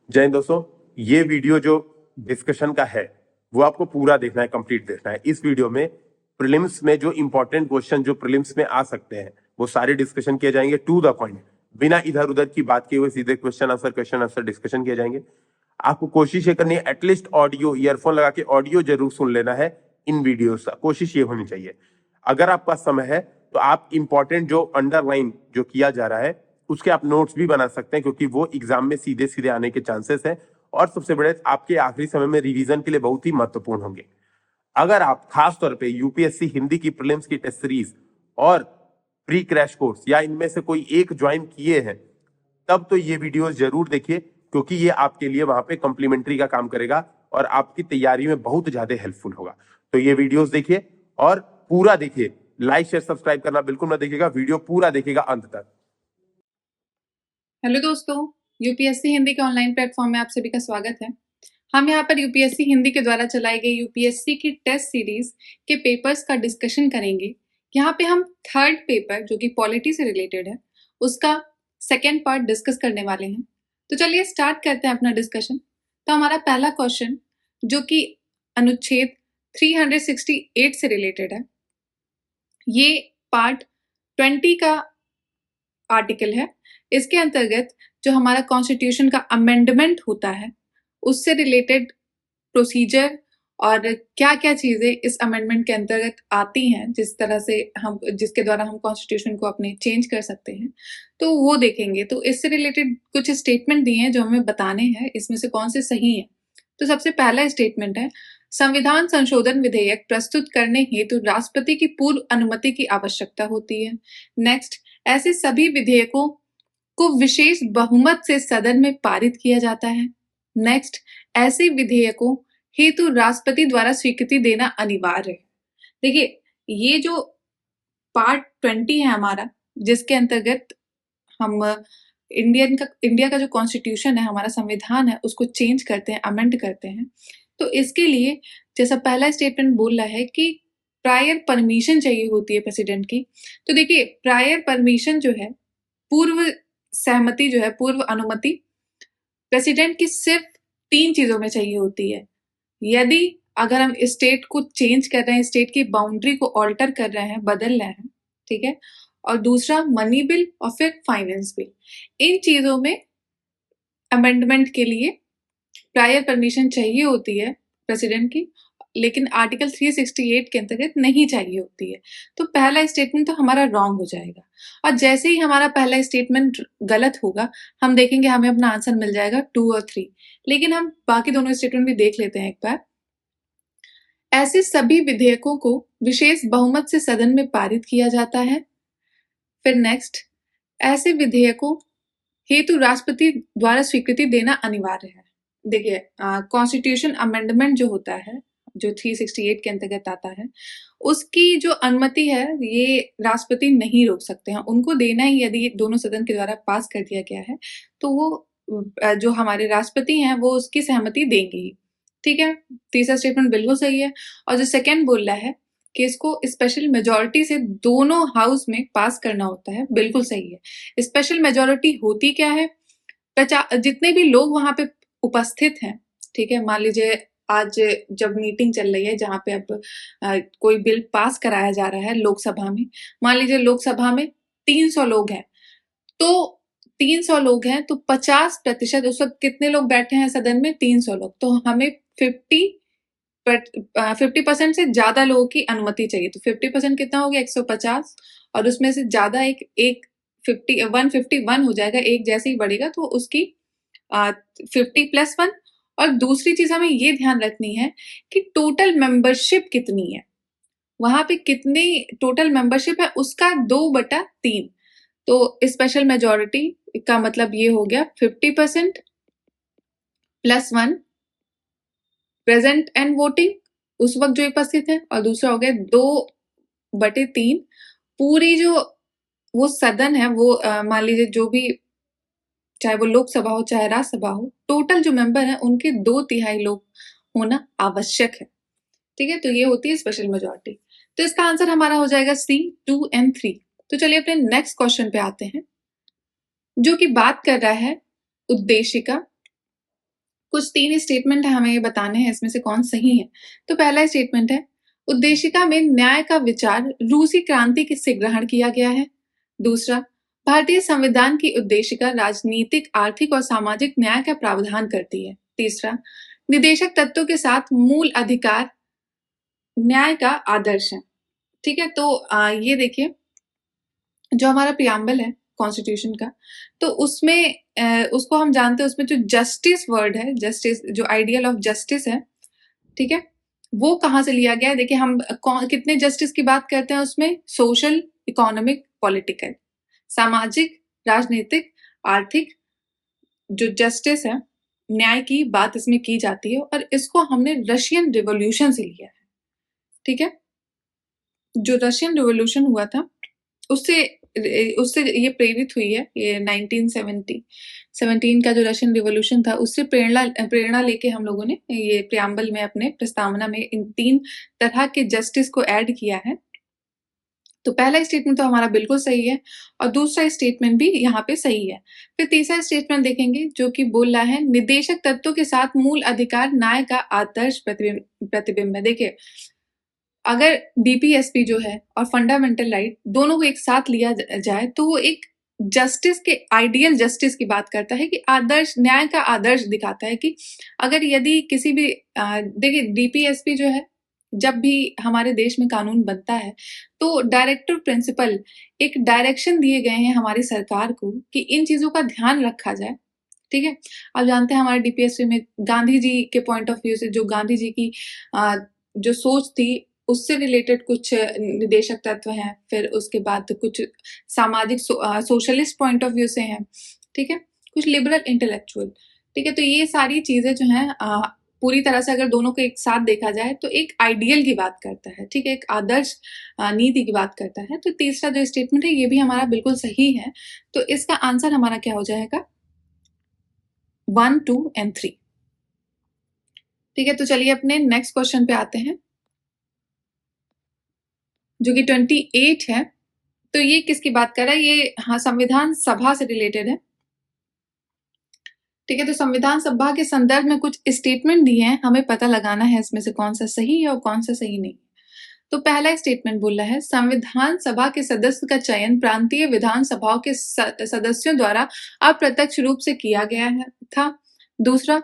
जय हिंद दोस्तों, ये वीडियो जो डिस्कशन का है वो आपको पूरा देखना है, कंप्लीट देखना है। इस वीडियो में प्रीलिम्स में जो इंपॉर्टेंट क्वेश्चन जो प्रीलिम्स में आ सकते हैं वो सारे डिस्कशन किए जाएंगे टू द पॉइंट, बिना इधर उधर की बात किए हुए सीधे क्वेश्चन आंसर डिस्कशन किए जाएंगे। आपको कोशिश ये करनी है एटलीस्ट ऑडियो ईयरफोन लगा के ऑडियो जरूर सुन लेना है इन वीडियोस का, कोशिश ये होनी चाहिए। अगर आपके पास समय है तो आप इंपॉर्टेंट जो अंडरलाइन जो किया जा रहा है उसके आप नोट्स भी बना सकते हैं, क्योंकि वो एग्जाम में सीधे सीधे आने के चांसेस हैं और सबसे बड़े आपके आखिरी समय में रिवीजन के लिए बहुत ही महत्वपूर्ण होंगे। अगर आप खास तौर पे यूपीएससी हिंदी की प्रीलिम्स की टेस्ट सीरीज और प्री क्रैश कोर्स या इनमें से कोई एक ज्वाइन किए हैं तब तो ये वीडियोस जरूर देखिए, क्योंकि ये आपके लिए वहां पे कॉम्प्लीमेंट्री का काम करेगा और आपकी तैयारी में बहुत ज्यादा हेल्पफुल होगा। तो ये वीडियोस देखिए और पूरा देखिए, लाइक शेयर सब्सक्राइब करना बिल्कुल मत देखिएगा, वीडियो पूरा देखिएगा अंत तक। हेलो दोस्तों, यूपीएससी हिंदी के ऑनलाइन प्लेटफॉर्म में आप सभी का स्वागत है। हम यहाँ पर यूपीएससी हिंदी के द्वारा चलाई गई यूपीएससी की टेस्ट सीरीज के पेपर्स का डिस्कशन करेंगे। यहाँ पे हम थर्ड पेपर जो कि पॉलिटी से रिलेटेड है उसका सेकेंड पार्ट डिस्कस करने वाले हैं। तो चलिए स्टार्ट करते हैं अपना डिस्कशन। तो हमारा पहला क्वेश्चन जो कि अनुच्छेद 368 से रिलेटेड है, ये पार्ट 20 का आर्टिकल है। इसके अंतर्गत जो हमारा कॉन्स्टिट्यूशन का अमेंडमेंट होता है उससे रिलेटेड प्रोसीजर और क्या क्या चीजें इस अमेंडमेंट के अंतर्गत आती हैं, जिसके द्वारा हम कॉन्स्टिट्यूशन को अपने चेंज कर सकते हैं, तो वो देखेंगे। तो इससे रिलेटेड कुछ स्टेटमेंट दिए हैं जो हमें बताने हैं, इसमें से कौन से सही हैं। तो सबसे पहला स्टेटमेंट है, संविधान संशोधन विधेयक प्रस्तुत करने हेतु राष्ट्रपति की पूर्व अनुमति की आवश्यकता होती है। नेक्स्ट, ऐसे सभी विधेयकों को विशेष बहुमत से सदन में पारित किया जाता है। नेक्स्ट, ऐसे विधेयकों हेतु राष्ट्रपति द्वारा स्वीकृति देना अनिवार्य है। देखिए, ये जो पार्ट 20 है हमारा, जिसके अंतर्गत हम इंडिया का जो कॉन्स्टिट्यूशन है, हमारा संविधान है, उसको चेंज करते हैं, अमेंड करते हैं। तो इसके लिए जैसा पहला स्टेटमेंट बोल रहा है कि प्रायर परमिशन चाहिए होती है प्रेसिडेंट की। तो देखिए, प्रायर परमिशन जो है, पूर्व सहमति जो है, पूर्व अनुमति प्रेसिडेंट की सिर्फ 3 चीजों में चाहिए होती है। यदि अगर हम स्टेट को चेंज कर रहे हैं, स्टेट की बाउंड्री को ऑल्टर कर रहे हैं, बदल रहे हैं, ठीक है, और दूसरा मनी बिल और फिर फाइनेंस बिल, इन चीजों में अमेंडमेंट के लिए प्रायर परमिशन चाहिए होती है प्रेसिडेंट की, लेकिन आर्टिकल 368 के अंतर्गत नहीं चाहिए होती है। तो पहला स्टेटमेंट तो हमारा रॉन्ग हो जाएगा, और जैसे ही हमारा पहला स्टेटमेंट गलत होगा, हम देखेंगे हमें अपना आंसर मिल जाएगा 2 और 3। लेकिन हम बाकी दोनों स्टेटमेंट भी देख लेते हैं एक बार। ऐसे सभी विधेयकों को विशेष बहुमत से सदन में पारित किया जाता है। फिर नेक्स्ट, ऐसे विधेयकों हेतु राष्ट्रपति द्वारा स्वीकृति देना अनिवार्य है। देखिए, कॉन्स्टिट्यूशन अमेंडमेंट जो होता है, जो 368 के अंतर्गत आता है, उसकी जो अनुमति है ये राष्ट्रपति नहीं रोक सकते हैं। उनको देना ही यदि दोनों सदन के द्वारा पास कर दिया गया है तो वो जो हमारे राष्ट्रपति हैं वो उसकी सहमति देंगे ही। ठीक है, तीसरा स्टेटमेंट बिल्कुल सही है। और जो सेकेंड बोल रहा है कि इसको स्पेशल मेजोरिटी से दोनों हाउस में पास करना होता है, बिल्कुल सही है। स्पेशल मेजोरिटी होती क्या है, जितने भी लोग वहां पे उपस्थित हैं, ठीक है, मान लीजिए आज जब मीटिंग चल रही है जहां पे अब कोई बिल पास कराया जा रहा है लोकसभा में, मान लीजिए लोकसभा में 300 लोग हैं, तो 300 लोग हैं तो 50% उस वक्त कितने लोग बैठे हैं सदन में, 300 लोग, तो हमें 50% से ज्यादा लोगों की अनुमति चाहिए। तो 50% कितना हो गया, 150, और उसमें से ज्यादा एक 151 हो जाएगा, एक जैसे ही बढ़ेगा तो उसकी 50+1। और दूसरी चीज हमें ये ध्यान रखनी है कि टोटल मेंबरशिप कितनी है, वहां पे कितनी टोटल मेंबरशिप है उसका 2/3। तो स्पेशल मेजोरिटी का मतलब ये हो गया 50% +1 प्रेजेंट एंड वोटिंग उस वक्त जो उपस्थित है, और दूसरा हो गया 2/3 पूरी जो वो सदन है, वो मान लीजिए जो भी, चाहे वो लोकसभा हो चाहे राज्यसभा हो, टोटल जो मेंबर है उनके 2/3 लोग होना आवश्यक है। ठीक है, तो ये होती है स्पेशल मेजोरिटी। तो इसका आंसर हमारा हो जाएगा C, 2 and 3। तो चलिए अपने नेक्स्ट क्वेश्चन पे आते हैं, जो कि बात कर रहा है उद्देशिका कुछ 3 स्टेटमेंट है, हमें ये बताने हैं इसमें से कौन सही है। तो पहला स्टेटमेंट है, उद्देशिका में न्याय का विचार रूसी क्रांति से ग्रहण किया गया है। दूसरा, भारतीय संविधान की उद्देशिका राजनीतिक, आर्थिक और सामाजिक न्याय का प्रावधान करती है। तीसरा, निदेशक तत्वों के साथ मूल अधिकार न्याय का आदर्श है। ठीक है, तो ये देखिए, जो हमारा प्रियम्बल है कॉन्स्टिट्यूशन का, तो उसमें उसको हम जानते हैं, उसमें जो जस्टिस वर्ड है, जस्टिस जो आइडियल ऑफ जस्टिस है, ठीक है, वो कहाँ से लिया गया है। देखिए, हम कितने जस्टिस की बात करते हैं उसमें, सोशल, इकोनॉमिक, पॉलिटिकल, सामाजिक, राजनीतिक, आर्थिक, जो जस्टिस है, न्याय की बात इसमें की जाती है, और इसको हमने रशियन रिवॉल्यूशन से लिया है। ठीक है, जो रशियन रिवॉल्यूशन हुआ था उससे उससे ये प्रेरित हुई है। ये 1917 का जो रशियन रिवॉल्यूशन था, उससे प्रेरणा लेके हम लोगों ने ये प्रियम्बल में, अपने प्रस्तावना में इन 3 तरह के जस्टिस को ऐड किया है। तो पहला स्टेटमेंट तो हमारा बिल्कुल सही है, और दूसरा स्टेटमेंट भी यहाँ पे सही है। फिर तीसरा स्टेटमेंट देखेंगे, जो कि बोल रहा है, निदेशक तत्वों के साथ मूल अधिकार न्याय का आदर्श प्रतिबिंब है। देखिए, अगर डीपीएसपी जो है और फंडामेंटल राइट दोनों को एक साथ लिया जाए, तो वो एक जस्टिस के, आइडियल जस्टिस की बात करता है, कि आदर्श, न्याय का आदर्श दिखाता है कि अगर यदि किसी भी देखिए, डीपीएसपी जो है, जब भी हमारे देश में कानून बनता है, तो डायरेक्टिव प्रिंसिपल, एक डायरेक्शन दिए गए हैं हमारी सरकार को कि इन चीजों का ध्यान रखा जाए। ठीक है, आप जानते हैं हमारे डीपीएसपी में गांधी जी के पॉइंट ऑफ व्यू से, जो गांधी जी की जो सोच थी, उससे रिलेटेड कुछ निदेशक तत्व हैं। फिर उसके बाद कुछ सामाजिक, सोशलिस्ट पॉइंट ऑफ व्यू से हैं। ठीक है, कुछ लिबरल इंटेलेक्चुअल। ठीक है, तो ये सारी चीजें जो हैं, पूरी तरह से अगर दोनों को एक साथ देखा जाए, तो एक आइडियल की बात करता है। ठीक है, एक आदर्श नीति की बात करता है। तो तीसरा जो स्टेटमेंट है, ये भी हमारा बिल्कुल सही है। तो इसका आंसर हमारा क्या हो जाएगा, 1, 2 एंड 3। ठीक है, तो चलिए अपने नेक्स्ट क्वेश्चन पे आते हैं, जो कि 28 है। तो ये किसकी बात कर रहा है, ये हाँ, संविधान सभा से रिलेटेड है। ठीक है, तो संविधान सभा के संदर्भ में कुछ स्टेटमेंट दिए हैं, हमें पता लगाना है इसमें से कौन सा सही है और कौन सा सही नहीं। तो पहला स्टेटमेंट बोल रहा है, संविधान सभा के सदस्य का चयन प्रांतीय विधानसभाओं के सदस्यों द्वारा अप्रत्यक्ष रूप से किया गया था। दूसरा,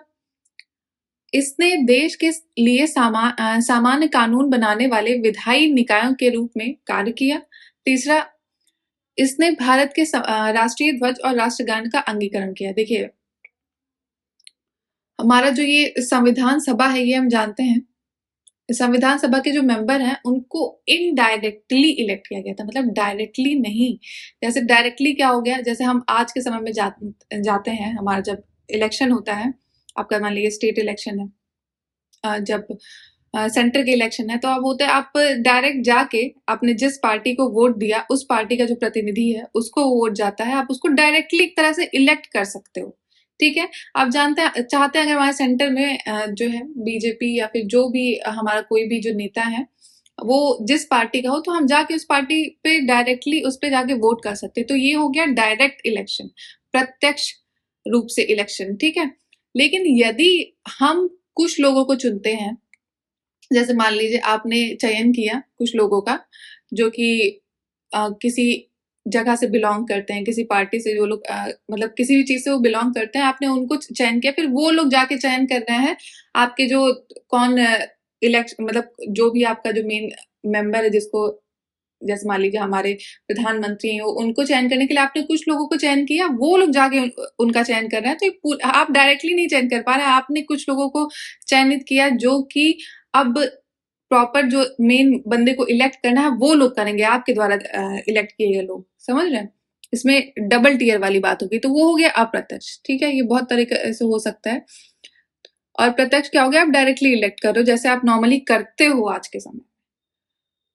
इसने देश के लिए सामान्य कानून बनाने वाले विधायी निकायों के रूप में कार्य किया। तीसरा, इसने भारत के राष्ट्रीय ध्वज और राष्ट्रगान का अंगीकरण किया। देखिए, हमारा जो ये संविधान सभा है, ये हम जानते हैं, संविधान सभा के जो मेंबर हैं, उनको इनडायरेक्टली इलेक्ट किया गया था, मतलब डायरेक्टली नहीं। जैसे डायरेक्टली क्या हो गया, जैसे हम आज के समय में जाते हैं, हमारा जब इलेक्शन होता है, आपका मान लीजिए स्टेट इलेक्शन है, जब सेंटर के इलेक्शन है, तो अब होता है, आप डायरेक्ट जाके आपने जिस पार्टी को वोट दिया, उस पार्टी का जो प्रतिनिधि है, उसको वोट जाता है, आप उसको डायरेक्टली एक तरह से इलेक्ट कर सकते हो। ठीक है, आप जानते हैं, चाहते हैं अगर हमारे सेंटर में जो है बीजेपी या फिर जो भी हमारा कोई भी जो नेता है, वो जिस पार्टी का हो, तो हम जाके उस पार्टी पे डायरेक्टली उस पे जाके वोट कर सकते हैं। तो ये हो गया डायरेक्ट इलेक्शन, प्रत्यक्ष रूप से इलेक्शन। ठीक है, लेकिन यदि हम कुछ लोगों को चुनते हैं, जैसे मान लीजिए आपने चयन किया कुछ लोगों का, जो कि किसी जगह से बिलोंग करते हैं, किसी पार्टी से, जो लोग मतलब किसी भी चीज से वो बिलोंग करते हैं, आपने उनको चयन किया, फिर वो लोग जाके चयन कर रहे हैं आपके जो कौन इलेक्शन, मतलब जो भी आपका जो मेन मेंबर है, जिसको, जैसे मान लीजिए हमारे प्रधानमंत्री हैं, उनको चयन करने के लिए आपने कुछ लोगों को चयन किया, वो लोग जाके उनका चयन कर रहे हैं। तो आप डायरेक्टली नहीं चयन कर पा रहे हैं, आपने कुछ लोगों को चयनित किया, जो कि अब प्रॉपर जो मेन बंदे को इलेक्ट करना है, वो लोग करेंगे, आपके द्वारा इलेक्ट किए गए लोग। समझ रहे हैं, इसमें डबल टीयर वाली बात होगी। तो वो हो गया अप्रत्यक्ष। ठीक है, ये बहुत तरीके से हो सकता है। और प्रत्यक्ष क्या हो गया, आप डायरेक्टली इलेक्ट कर रहे हो, जैसे आप नॉर्मली करते हो आज के समय।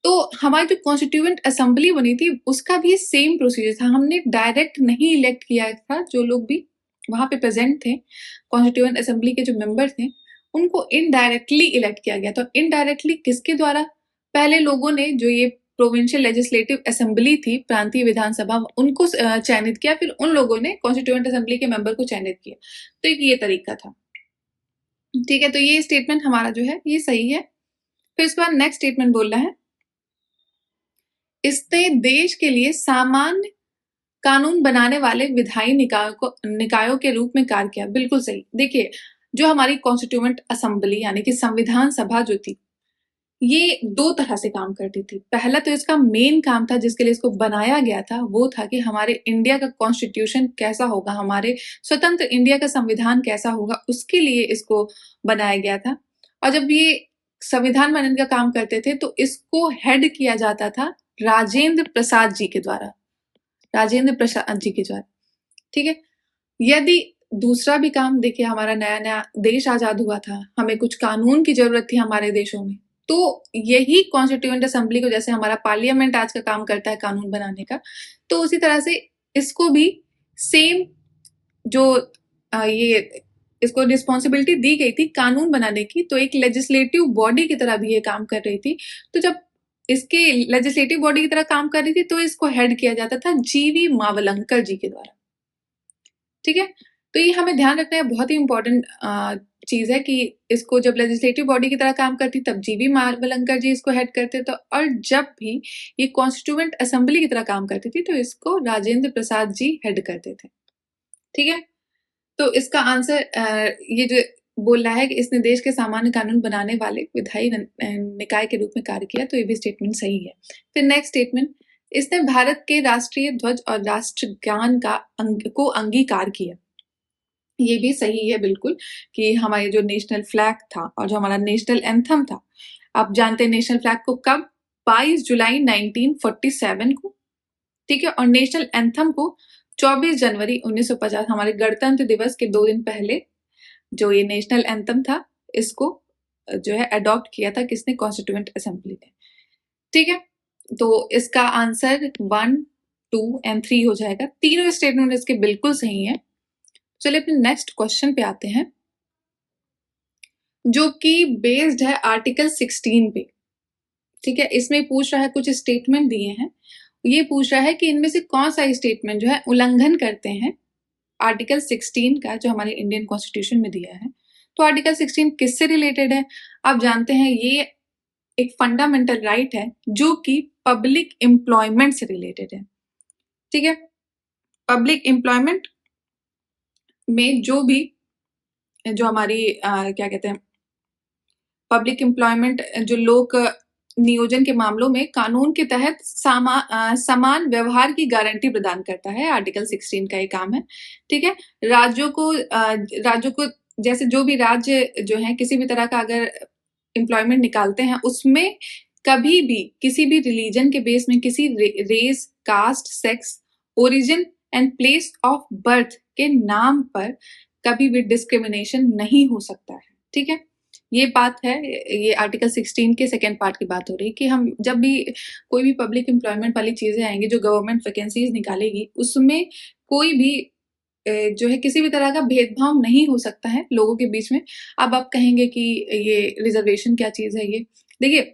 तो हमारी जो कॉन्स्टिट्यूएंट असेंबली बनी थी, उसका भी सेम प्रोसीजर था। हमने डायरेक्ट नहीं इलेक्ट किया था, जो लोग भी वहां पे प्रेजेंट थे, कॉन्स्टिट्यूएंट असेंबली के जो मेंबर थे, उनको इनडायरेक्टली इलेक्ट किया गया। तो इनडायरेक्टली किसके द्वारा, पहले लोगों ने, जो ये प्रोविंशियल लेजिस्लेटिव असेंबली थी, प्रांतीय विधानसभा, उनको चयनित किया, फिर उन लोगों ने कॉन्स्टिट्यूएंट असेंबली के मेंबर को चयनित किया। तो एक ये तरीका था। ठीक है, तो ये स्टेटमेंट हमारा जो है ये सही है। फिर उसके बाद नेक्स्ट स्टेटमेंट बोल रहा है, इसने देश के लिए सामान्य कानून बनाने वाले विधायी निकायों के रूप में कार्य किया। बिल्कुल सही। देखिए, जो हमारी कॉन्स्टिट्यूएंट असेंबली यानी कि संविधान सभा जो थी, ये दो तरह से काम करती थी। पहला तो इसका मेन काम था जिसके लिए इसको बनाया गया था, वो था कि हमारे इंडिया का कॉन्स्टिट्यूशन कैसा होगा, हमारे स्वतंत्र इंडिया का संविधान कैसा होगा, उसके लिए इसको बनाया गया था। और जब ये संविधान बनाने का काम करते थे तो इसको हेड किया जाता था राजेंद्र प्रसाद जी के द्वारा, राजेंद्र प्रसाद जी के द्वारा। ठीक है। यदि दूसरा भी काम, देखिए हमारा नया नया देश आजाद हुआ था, हमें कुछ कानून की जरूरत थी हमारे देशों में, तो यही कॉन्स्टिट्यूएंट असेंबली को, जैसे हमारा पार्लियामेंट आज का काम करता है कानून बनाने का, तो उसी तरह से इसको भी सेम जो ये इसको रिस्पॉन्सिबिलिटी दी गई थी कानून बनाने की, तो एक लेजिस्लेटिव बॉडी की तरह भी ये काम कर रही थी। तो जब इसके लेजिस्लेटिव बॉडी की तरह काम कर रही थी तो इसको हेड किया जाता था जीवी मावलंकर जी के द्वारा। ठीक है। तो ये हमें ध्यान रखना है, बहुत ही इंपॉर्टेंट चीज है कि इसको जब लेजिस्लेटिव बॉडी की तरह काम करती तब जीवी मावलंकर जी इसको हेड करते थे, और जब भी ये कॉन्स्टिट्यूएंट असेंबली की तरह काम करती थी तो इसको राजेंद्र प्रसाद जी हेड करते थे। ठीक है। तो इसका आंसर ये जो बोल रहा है कि इसने देश के सामान्य कानून बनाने वाले विधायी निकाय के रूप में कार्य किया, तो ये भी स्टेटमेंट सही है। फिर नेक्स्ट स्टेटमेंट, इसने भारत के राष्ट्रीय ध्वज और राष्ट्रगान को अंगीकार किया। ये भी सही है बिल्कुल, कि हमारे जो नेशनल फ्लैग था और जो हमारा नेशनल एंथम था, आप जानते हैं नेशनल फ्लैग को कब, 22 जुलाई 1947 को। ठीक है। और नेशनल एंथम को 24 जनवरी 1950, हमारे गणतंत्र दिवस के 2 दिन पहले जो ये नेशनल एंथम था, इसको जो है अडॉप्ट किया था किसने, कॉन्स्टिट्यूएंट असेंबली ने। ठीक है। तो इसका आंसर 1, 2 एंड 3 हो जाएगा। तीनों स्टेटमेंट इसके बिल्कुल सही है। चलिए अपने नेक्स्ट क्वेश्चन पे आते हैं, जो कि बेस्ड है आर्टिकल 16 पे। ठीक है। इसमें पूछ रहा है, कुछ स्टेटमेंट दिए हैं, ये पूछ रहा है कि इनमें से कौन सा स्टेटमेंट जो है उल्लंघन करते हैं आर्टिकल 16 का, जो हमारे इंडियन कॉन्स्टिट्यूशन में दिया है। तो आर्टिकल 16 किससे रिलेटेड है? आप जानते हैं ये एक फंडामेंटल राइट है जो कि पब्लिक एम्प्लॉयमेंट से रिलेटेड है। ठीक है। पब्लिक एम्प्लॉयमेंट में जो हमारी क्या कहते हैं, पब्लिक एम्प्लॉयमेंट जो लोक नियोजन के मामलों में कानून के तहत समान व्यवहार की गारंटी प्रदान करता है, आर्टिकल 16 का ये काम है। ठीक है। राज्यों को जैसे जो भी राज्य जो है किसी भी तरह का अगर एम्प्लॉयमेंट निकालते हैं, उसमें कभी भी किसी भी रिलीजन के बेस में किसी race, caste, sex, origin and place of birth के नाम पर कभी भी डिस्क्रिमिनेशन नहीं हो सकता है। ठीक है। ये बात है, ये आर्टिकल 16 के सेकेंड पार्ट की बात हो रही है कि हम जब भी कोई भी पब्लिक एम्प्लॉयमेंट वाली चीजें आएंगी, जो गवर्नमेंट वैकेंसीज निकालेगी, उसमें कोई भी जो है किसी भी तरह का भेदभाव नहीं हो सकता है लोगों के बीच में। अब आप कहेंगे कि ये रिजर्वेशन क्या चीज है, ये देखिए,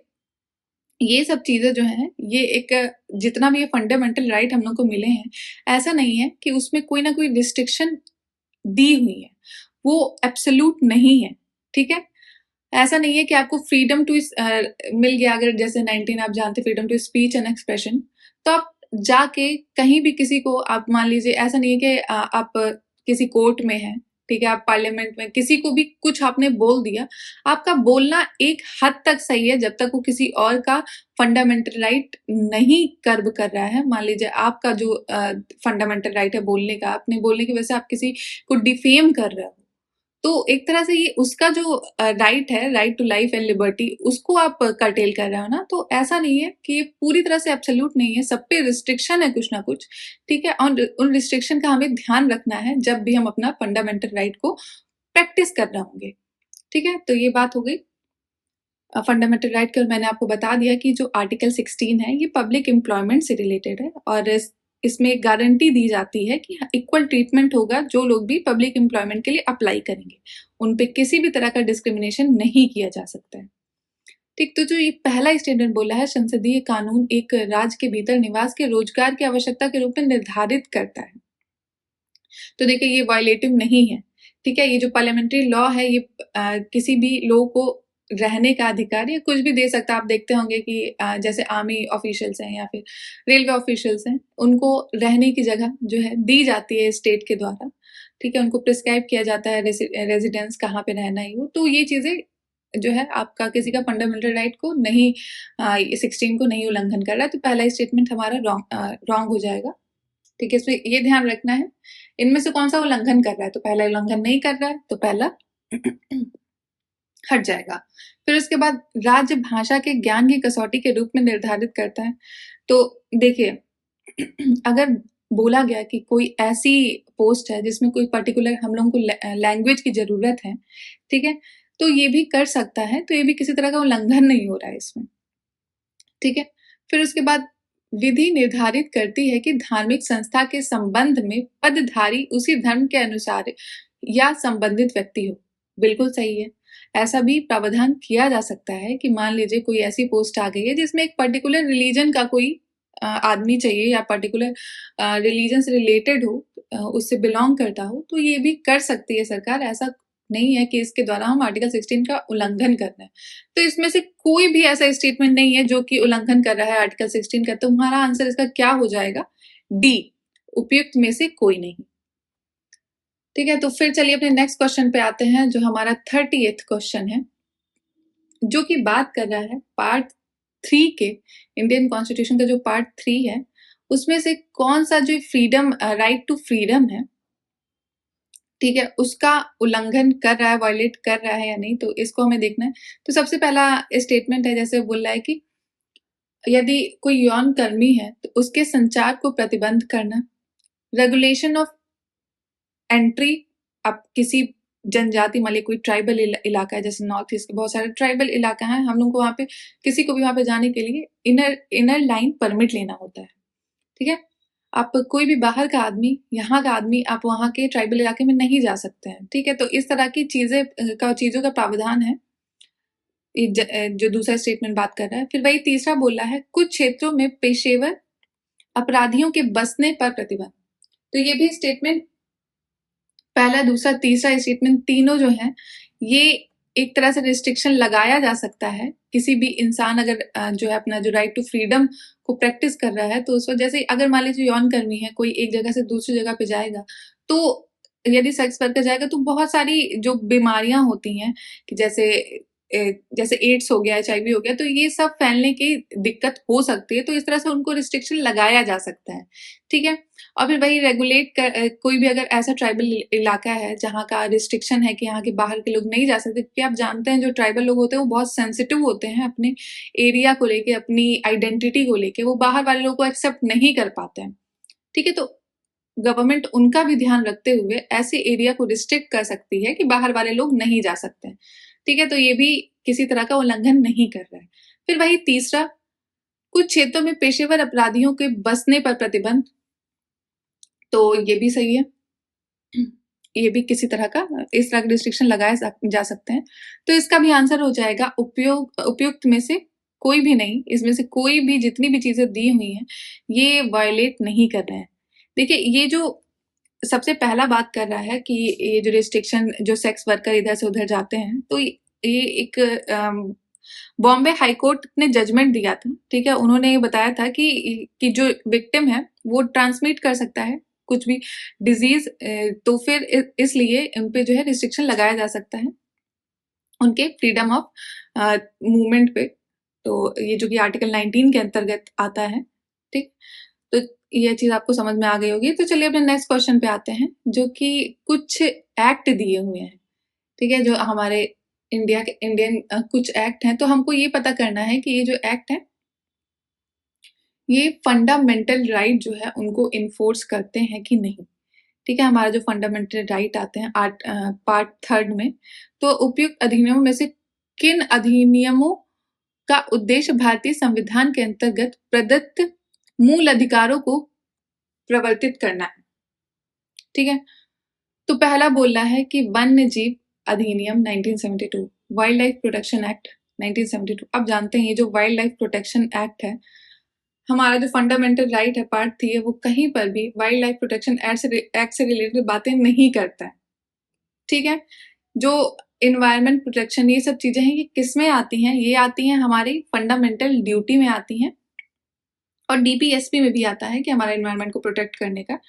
ये सब चीजें जो है, ये एक जितना भी ये फंडामेंटल राइट हम लोग को मिले हैं, ऐसा नहीं है कि उसमें कोई ना कोई रिस्ट्रिक्शन दी हुई है, वो एब्सोल्यूट नहीं है। ठीक है। ऐसा नहीं है कि आपको फ्रीडम टू मिल गया, अगर जैसे 19 आप जानते freedom to speech and expression, तो आप जाके कहीं भी किसी को, आप मान लीजिए, ऐसा नहीं है कि आप किसी कोर्ट में हैं, ठीक है, आप पार्लियामेंट में किसी को भी कुछ आपने बोल दिया, आपका बोलना एक हद तक सही है जब तक वो किसी और का फंडामेंटल राइट नहीं कर्ब कर रहा है। मान लीजिए आपका जो फंडामेंटल राइट है बोलने का, अपने बोलने की वजह से आप किसी को डिफेम कर रहे हो, तो एक तरह से ये उसका जो राइट है, right to life and liberty, उसको आप कर्टेल कर रहे हो ना। तो ऐसा नहीं है कि ये पूरी तरह से एब्सोल्यूट नहीं है, सब पे रिस्ट्रिक्शन है कुछ ना कुछ। ठीक है। और उन रिस्ट्रिक्शन का हमें ध्यान रखना है जब भी हम अपना फंडामेंटल राइट को प्रैक्टिस कर रहे होंगे। ठीक है। तो ये बात हो गई फंडामेंटल राइट की, और मैंने आपको बता दिया कि जो आर्टिकल 16 है ये पब्लिक एम्प्लॉयमेंट से रिलेटेड है, और इसमें गारंटी दी जाती है कि इक्वल ट्रीटमेंट होगा जो लोग भी पब्लिक एम्प्लॉयमेंट के लिए अप्लाई करेंगे, उन पे किसी भी तरह का डिस्क्रिमिनेशन नहीं किया जा सकता है। ठीक। तो जो ये पहला स्टेटमेंट बोला है, संसदीय कानून एक राज्य के भीतर निवास के रोजगार की आवश्यकता के रूप में निर्धारित करता है, तो देखिए ये वायलेटिव नहीं है। ठीक है, ये जो पार्लियामेंट्री लॉ है ये किसी भी लोग को रहने का अधिकार या कुछ भी दे सकता है। आप देखते होंगे कि जैसे आर्मी ऑफिशियल्स हैं या फिर रेलवे ऑफिशियल्स हैं, उनको रहने की जगह जो है दी जाती है स्टेट के द्वारा। ठीक है, उनको प्रिस्क्राइब किया जाता है रेजिडेंस कहाँ पे रहना है वो। तो ये चीजें जो है आपका किसी का फंडामेंटल राइट को नहीं 16 को नहीं उल्लंघन कर रहा है। तो पहला स्टेटमेंट हमारा रॉन्ग हो जाएगा। ठीक है, इसमें ये ध्यान रखना है इनमें से कौन सा उल्लंघन कर रहा है। तो पहला उल्लंघन नहीं कर रहा है, तो पहला हट जाएगा। फिर उसके बाद राज्य भाषा के ज्ञान की कसौटी के रूप में निर्धारित करता है। तो देखिए अगर बोला गया कि कोई ऐसी पोस्ट है जिसमें कोई पर्टिकुलर हम लोगों को लैंग्वेज की जरूरत है, ठीक है, तो ये भी कर सकता है। तो ये भी किसी तरह का उल्लंघन नहीं हो रहा है इसमें। ठीक है, फिर उसके बाद विधि निर्धारित करती है कि धार्मिक संस्था के संबंध में पदधारी उसी धर्म के अनुसार या संबंधित व्यक्ति हो। बिल्कुल सही है, ऐसा भी प्रावधान किया जा सकता है कि मान लीजिए कोई ऐसी पोस्ट आ गई है जिसमें एक पर्टिकुलर रिलीजन का कोई आदमी चाहिए या पर्टिकुलर रिलीजन से रिलेटेड हो, उससे बिलोंग करता हो, तो ये भी कर सकती है सरकार। ऐसा नहीं है कि इसके द्वारा हम आर्टिकल 16 का उल्लंघन कर रहे हैं। तो इसमें से कोई भी ऐसा स्टेटमेंट नहीं है जो कि उल्लंघन कर रहा है आर्टिकल 16 का। तो हमारा आंसर इसका क्या हो जाएगा? डी, उपयुक्त में से कोई नहीं। ठीक है, तो फिर चलिए अपने नेक्स्ट क्वेश्चन पे आते हैं जो हमारा 30th क्वेश्चन है, जो कि बात कर रहा है पार्ट 3 के, इंडियन कॉन्स्टिट्यूशन का जो पार्ट 3 है उसमें से कौन सा जो फ्रीडम, राइट टू फ्रीडम है, ठीक है, उसका उल्लंघन कर रहा है, वायलेट कर रहा है या नहीं। तो इसको हमें देखना है। तो सबसे पहला स्टेटमेंट है, जैसे बोल रहा है कि यदि कोई यौन कर्मी है तो उसके संचार को प्रतिबंध करना, रेगुलेशन ऑफ एंट्री। अब किसी जनजाति मान लीजिए कोई ट्राइबल इलाका है, जैसे नॉर्थ ईस्ट के बहुत सारे ट्राइबल इलाका है, हम लोग को वहां पे किसी को भी वहां पे जाने के लिए इनर लाइन परमिट लेना होता है। ठीक है, आप कोई भी बाहर का आदमी, यहाँ का आदमी, आप वहां के ट्राइबल इलाके में नहीं जा सकते हैं। ठीक है, तो इस तरह की चीजों का प्रावधान है जो दूसरा स्टेटमेंट बात कर रहा है। फिर वही तीसरा बोल रहा है कुछ क्षेत्रों में पेशेवर अपराधियों के बसने पर प्रतिबंध। तो ये भी स्टेटमेंट, पहला दूसरा तीसरा स्टेटमेंट तीनों जो है ये एक तरह से रिस्ट्रिक्शन लगाया जा सकता है। किसी भी इंसान अगर जो है अपना जो राइट टू फ्रीडम को प्रैक्टिस कर रहा है, तो उस वक्त जैसे अगर मान लीजिए यौन कर्मी है, कोई एक जगह से दूसरी जगह पे जाएगा, तो यदि सेक्स वर्कर जाएगा तो बहुत सारी जो बीमारियां होती हैं कि जैसे एड्स हो गया, HIV हो गया, तो ये सब फैलने की दिक्कत हो सकती है। तो इस तरह से उनको रिस्ट्रिक्शन लगाया जा सकता है। ठीक है, और फिर वही रेगुलेट कर कोई भी अगर ऐसा ट्राइबल इलाका है जहाँ का रिस्ट्रिक्शन है कि यहाँ के बाहर के लोग नहीं जा सकते, क्योंकि आप जानते हैं जो ट्राइबल लोग होते हैं वो बहुत सेंसिटिव होते हैं अपने एरिया को लेके, अपनी आइडेंटिटी को लेके, वो बाहर वाले लोगों को एक्सेप्ट नहीं कर पाते हैं। ठीक है, तो गवर्नमेंट उनका भी ध्यान रखते हुए ऐसे एरिया को रिस्ट्रिक्ट कर सकती है कि बाहर वाले लोग नहीं जा सकते हैं। ठीक है, तो ये भी किसी तरह का उल्लंघन नहीं कर रहा है। फिर वही तीसरा, कुछ क्षेत्रों में पेशेवर अपराधियों के बसने पर प्रतिबंध। तो ये भी सही है, ये भी किसी तरह का इस तरह के रिस्ट्रिक्शन लगाए जा सकते हैं। तो इसका भी आंसर हो जाएगा उपयुक्त में से कोई भी नहीं। इसमें से कोई भी जितनी भी चीजें दी हुई हैं ये वायलेट नहीं कर रहे हैं। देखिए, ये जो सबसे पहला बात कर रहा है कि ये जो रिस्ट्रिक्शन, जो सेक्स वर्कर इधर से उधर जाते हैं, तो ये एक बॉम्बे हाईकोर्ट ने जजमेंट दिया था। ठीक है, उन्होंने ये बताया था कि जो विक्टिम है वो ट्रांसमिट कर सकता है कुछ भी डिजीज, तो फिर इसलिए उन पे जो है रिस्ट्रिक्शन लगाया जा सकता है उनके फ्रीडम ऑफ मूवमेंट पे। तो ये जो कि आर्टिकल 19 के अंतर्गत आता है। ठीक, तो ये चीज आपको समझ में आ गई होगी। तो चलिए अपने नेक्स्ट क्वेश्चन पे आते हैं, जो कि कुछ एक्ट दिए हुए हैं। ठीक है, जो हमारे इंडियन कुछ एक्ट हैं, तो हमको ये पता करना है कि ये जो एक्ट है ये फंडामेंटल राइट जो है उनको इन्फोर्स करते हैं कि नहीं। ठीक है, हमारा जो फंडामेंटल राइट आते हैं पार्ट 3 में, तो उपयुक्त अधिनियमों में से किन अधिनियमों का उद्देश्य भारतीय संविधान के अंतर्गत प्रदत्त मूल अधिकारों को प्रवर्तित करना है। ठीक है, तो पहला बोल रहा है कि वन्य जीव अधिनियम 1972, वाइल्ड लाइफ प्रोटेक्शन एक्ट 1972। अब जानते हैं ये जो वाइल्ड लाइफ प्रोटेक्शन एक्ट है, हमारा जो फंडामेंटल राइट है पार्ट 3 है, वो कहीं पर भी वाइल्ड लाइफ प्रोटेक्शन एक्ट से रिलेटेड बातें नहीं करता है। ठीक है। जो इन्वायरमेंट प्रोटेक्शन ये सब चीजें हैं, ये किस में आती हैं? ये आती हैं हमारी फंडामेंटल ड्यूटी में आती हैं, और डीपीएसपी में भी आता है कि हमारा इन्वायरमेंट को प्रोटेक्ट करने का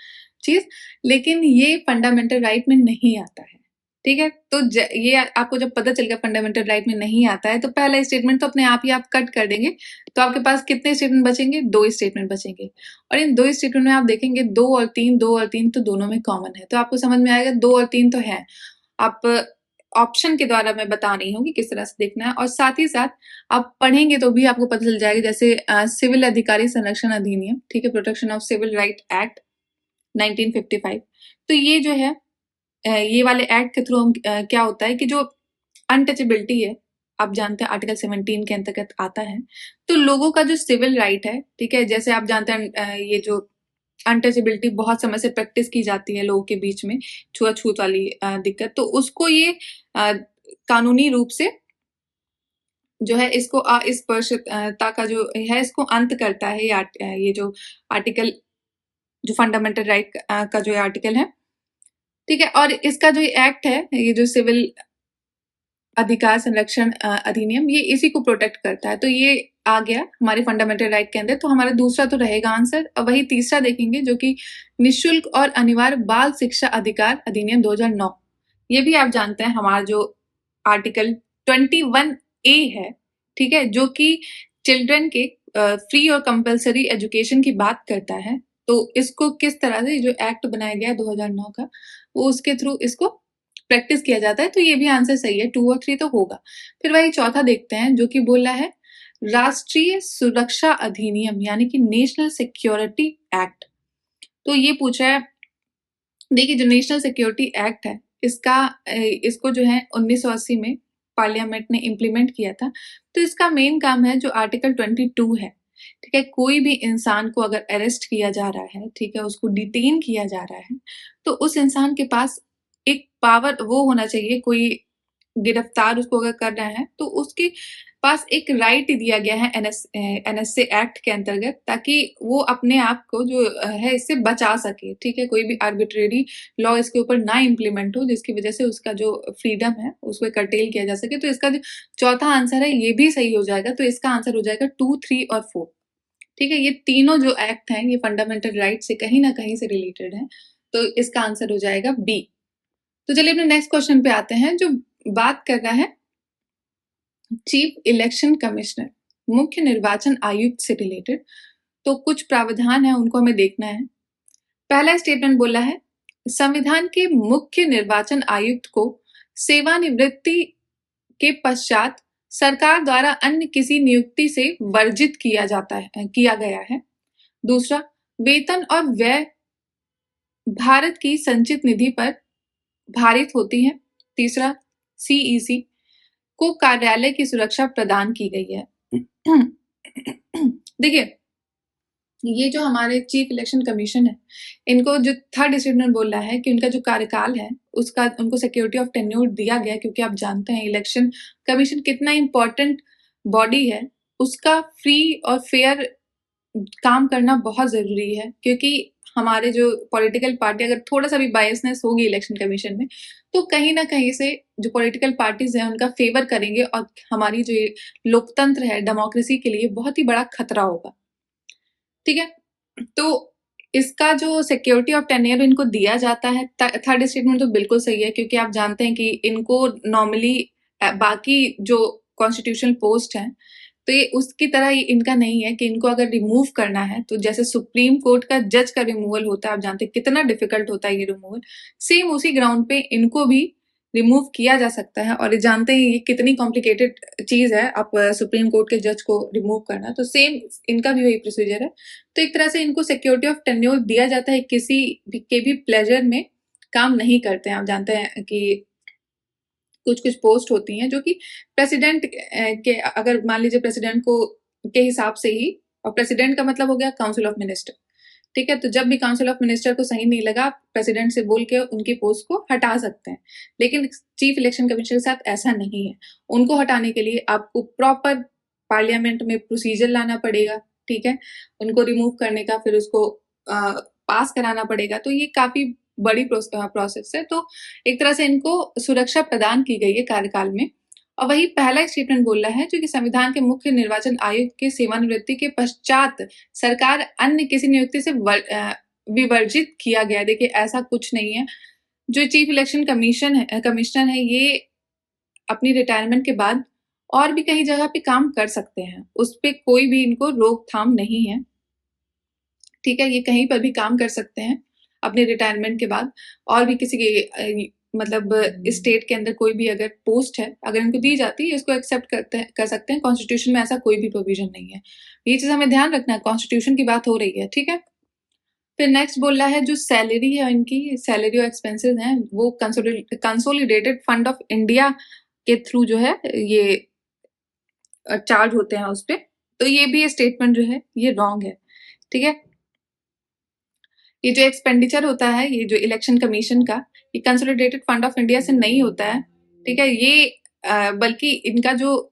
चीज, लेकिन ये फंडामेंटल राइट में नहीं आता है। ठीक है, तो ये आपको जब पता चल गया फंडामेंटल राइट में नहीं आता है, तो पहला स्टेटमेंट तो अपने आप ही आप कट कर देंगे। तो आपके पास कितने स्टेटमेंट बचेंगे? 2 स्टेटमेंट बचेंगे, और इन 2 स्टेटमेंट में आप देखेंगे 2 और 3 तो दोनों में कॉमन है। तो आपको समझ में आएगा 2 और 3 तो है। आप ऑप्शन के द्वारा मैं बता रही हूँ कि किस तरह से देखना है, और साथ ही साथ आप पढ़ेंगे तो भी आपको पता चल जाएगा। जैसे सिविल अधिकारी संरक्षण अधिनियम, ठीक है, protection of civil right act 1955। तो ये जो है ये वाले एक्ट के थ्रू हम क्या होता है कि जो अनटचेबिलिटी है, आप जानते हैं आर्टिकल 17 के अंतर्गत आता है। तो लोगों का जो सिविल राइट है, ठीक है, जैसे आप जानते हैं ये जो अनटचेबिलिटी बहुत समय से प्रैक्टिस की जाती है लोगों के बीच में, छुआछूत वाली दिक्कत, तो उसको ये कानूनी रूप से जो है इसको अस्पृश्यता का जो है इसको अंत करता है। ये जो आर्टिकल, जो फंडामेंटल राइट का जो आर्टिकल है, ठीक है, और इसका जो एक्ट है, ये जो सिविल अधिकार संरक्षण अधिनियम, ये इसी को प्रोटेक्ट करता है। तो ये आ गया हमारे फंडामेंटल राइट के अंदर। तो हमारा दूसरा तो रहेगा आंसर, और वही तीसरा देखेंगे जो कि निशुल्क और अनिवार्य बाल शिक्षा अधिकार अधिनियम 2009। ये भी आप जानते हैं हमारा जो आर्टिकल 21A है, ठीक है, जो कि चिल्ड्रन के फ्री और कंपलसरी एजुकेशन की बात करता है। तो इसको किस तरह से जो एक्ट बनाया गया 2009 का, वो उसके थ्रू इसको प्रैक्टिस किया जाता है। तो ये भी आंसर सही है, 2 और 3 तो होगा। फिर वही चौथा देखते हैं जो कि बोल रहा है राष्ट्रीय सुरक्षा अधिनियम, यानी कि नेशनल सिक्योरिटी एक्ट। तो ये पूछा है, देखिए जो नेशनल सिक्योरिटी एक्ट है, इसको जो है 1980 में पार्लियामेंट ने इम्प्लीमेंट किया था। तो इसका मेन काम है जो आर्टिकल 22 है, ठीक है, कोई भी इंसान को अगर अरेस्ट किया जा रहा है, ठीक है, उसको डिटेन किया जा रहा है, तो उस इंसान के पास एक पावर वो होना चाहिए, कोई गिरफ्तार उसको अगर कर रहा है तो उसके पास एक राइट दिया गया है एनएसए एक्ट के अंतर्गत, ताकि वो अपने आप को जो है इससे बचा सके। ठीक है, कोई भी आर्बिट्रेरी लॉ इसके ऊपर ना इम्प्लीमेंट हो जिसकी वजह से उसका जो फ्रीडम है उसको कर्टेल किया जा सके। तो इसका जो चौथा आंसर है ये भी सही हो जाएगा। तो इसका आंसर हो जाएगा 2, 3 और 4। ठीक है, ये तीनों जो एक्ट हैं ये फंडामेंटल राइट से कहीं ना कहीं से रिलेटेड है। तो इसका आंसर हो जाएगा बी। तो चलिए अपने नेक्स्ट क्वेश्चन पे आते हैं, जो बात कर रहा है चीफ इलेक्शन कमिश्नर, मुख्य निर्वाचन आयुक्त से रिलेटेड। तो कुछ प्रावधान है उनको हमें देखना है। पहला स्टेटमेंट बोला है संविधान के मुख्य निर्वाचन आयुक्त को सेवानिवृत्ति के पश्चात सरकार द्वारा अन्य किसी नियुक्ति से वर्जित किया गया है। दूसरा, वेतन और व्यय भारत की संचित निधि पर भारित होती है। तीसरा, सीईसी को कार्यालय की सुरक्षा प्रदान की गई है। देखिए, ये जो हमारे चीफ इलेक्शन कमीशन है, इनको जो थर्ड स्टेटमेंट बोल रहा है कि उनका जो कार्यकाल है उसका उनको सिक्योरिटी ऑफ टेन्योर दिया गया, क्योंकि आप जानते हैं इलेक्शन कमीशन कितना इंपॉर्टेंट बॉडी है, उसका फ्री और फेयर काम करना बहुत जरूरी है। क्योंकि हमारे जो पॉलिटिकल पार्टी अगर थोड़ा सा भी बायसनेस होगी इलेक्शन कमीशन में, तो कहीं ना कहीं से जो पॉलिटिकल पार्टीज हैं उनका फेवर करेंगे, और हमारी जो लोकतंत्र है, डेमोक्रेसी के लिए बहुत ही बड़ा खतरा होगा। ठीक है, तो इसका जो सिक्योरिटी ऑफ टेन्योर इनको दिया जाता है, थर्ड स्टेटमेंट तो बिल्कुल सही है, क्योंकि आप जानते हैं कि इनको नॉर्मली बाकी जो कॉन्स्टिट्यूशनल पोस्ट है, तो ये उसकी तरह ही इनका नहीं है कि इनको अगर रिमूव करना है तो जैसे सुप्रीम कोर्ट का जज का रिमूवल होता है, आप जानते हैं कितना डिफिकल्ट होता है ये रिमूवल, सेम उसी ग्राउंड पे इनको भी रिमूव किया जा सकता है। और ये जानते हैं ये कितनी कॉम्प्लिकेटेड चीज है, आप सुप्रीम कोर्ट के जज को रिमूव करना, तो सेम इनका भी वही प्रोसीजर है। तो एक तरह से इनको सिक्योरिटी ऑफ टेन्योर दिया जाता है, किसी के भी प्लेजर में काम नहीं करते हैं। आप जानते हैं कि कुछ कुछ पोस्ट होती हैं जो कि प्रेसिडेंट के, अगर मान लीजिए प्रेसिडेंट को के हिसाब से ही, और प्रेसिडेंट का मतलब हो गया काउंसिल ऑफ मिनिस्टर। ठीक है, तो जब भी काउंसिल ऑफ मिनिस्टर को सही नहीं लगा, प्रेसिडेंट से बोल के उनकी पोस्ट को हटा सकते हैं। लेकिन चीफ इलेक्शन कमीशन के साथ ऐसा नहीं है। उनको हटाने के लिए आपको प्रॉपर पार्लियामेंट में प्रोसीजर लाना पड़ेगा। ठीक है, उनको रिमूव करने का, फिर उसको पास कराना पड़ेगा। तो ये काफी बड़ी प्रोसेस है, तो एक तरह से इनको सुरक्षा प्रदान की गई है कार्यकाल में। और वही पहला स्टेटमेंट बोल रहा है जो कि संविधान के मुख्य निर्वाचन आयुक्त के सेवानिवृत्ति के पश्चात सरकार अन्य किसी नियुक्ति से विवर्जित किया गया। देखिए ऐसा कुछ नहीं है, जो चीफ इलेक्शन कमिश्नर है ये अपनी रिटायरमेंट के बाद और भी कई जगह पे काम कर सकते हैं, उस पे कोई भी इनको रोकथाम नहीं है। ठीक है, ये कहीं पर भी काम कर सकते हैं अपने रिटायरमेंट के बाद, और भी किसी के मतलब स्टेट के अंदर कोई भी अगर पोस्ट है अगर इनको दी जाती है इसको एक्सेप्ट कर सकते हैं। कॉन्स्टिट्यूशन में ऐसा कोई भी प्रोविजन नहीं है, ये चीज हमें ध्यान रखना है, कॉन्स्टिट्यूशन की बात हो रही है। ठीक है, फिर नेक्स्ट बोल रहा है जो सैलरी है इनकी, सैलरी और एक्सपेंसेस हैं वो कंसोलिडेटेड फंड ऑफ इंडिया के थ्रू जो है ये चार्ज होते हैं उस पे। तो ये भी स्टेटमेंट जो है ये रॉन्ग है। ठीक है, ये जो एक्सपेंडिचर होता है ये जो इलेक्शन कमीशन का, ये कंसोलिडेटेड फंड ऑफ इंडिया से नहीं होता है। ठीक है, ये बल्कि इनका जो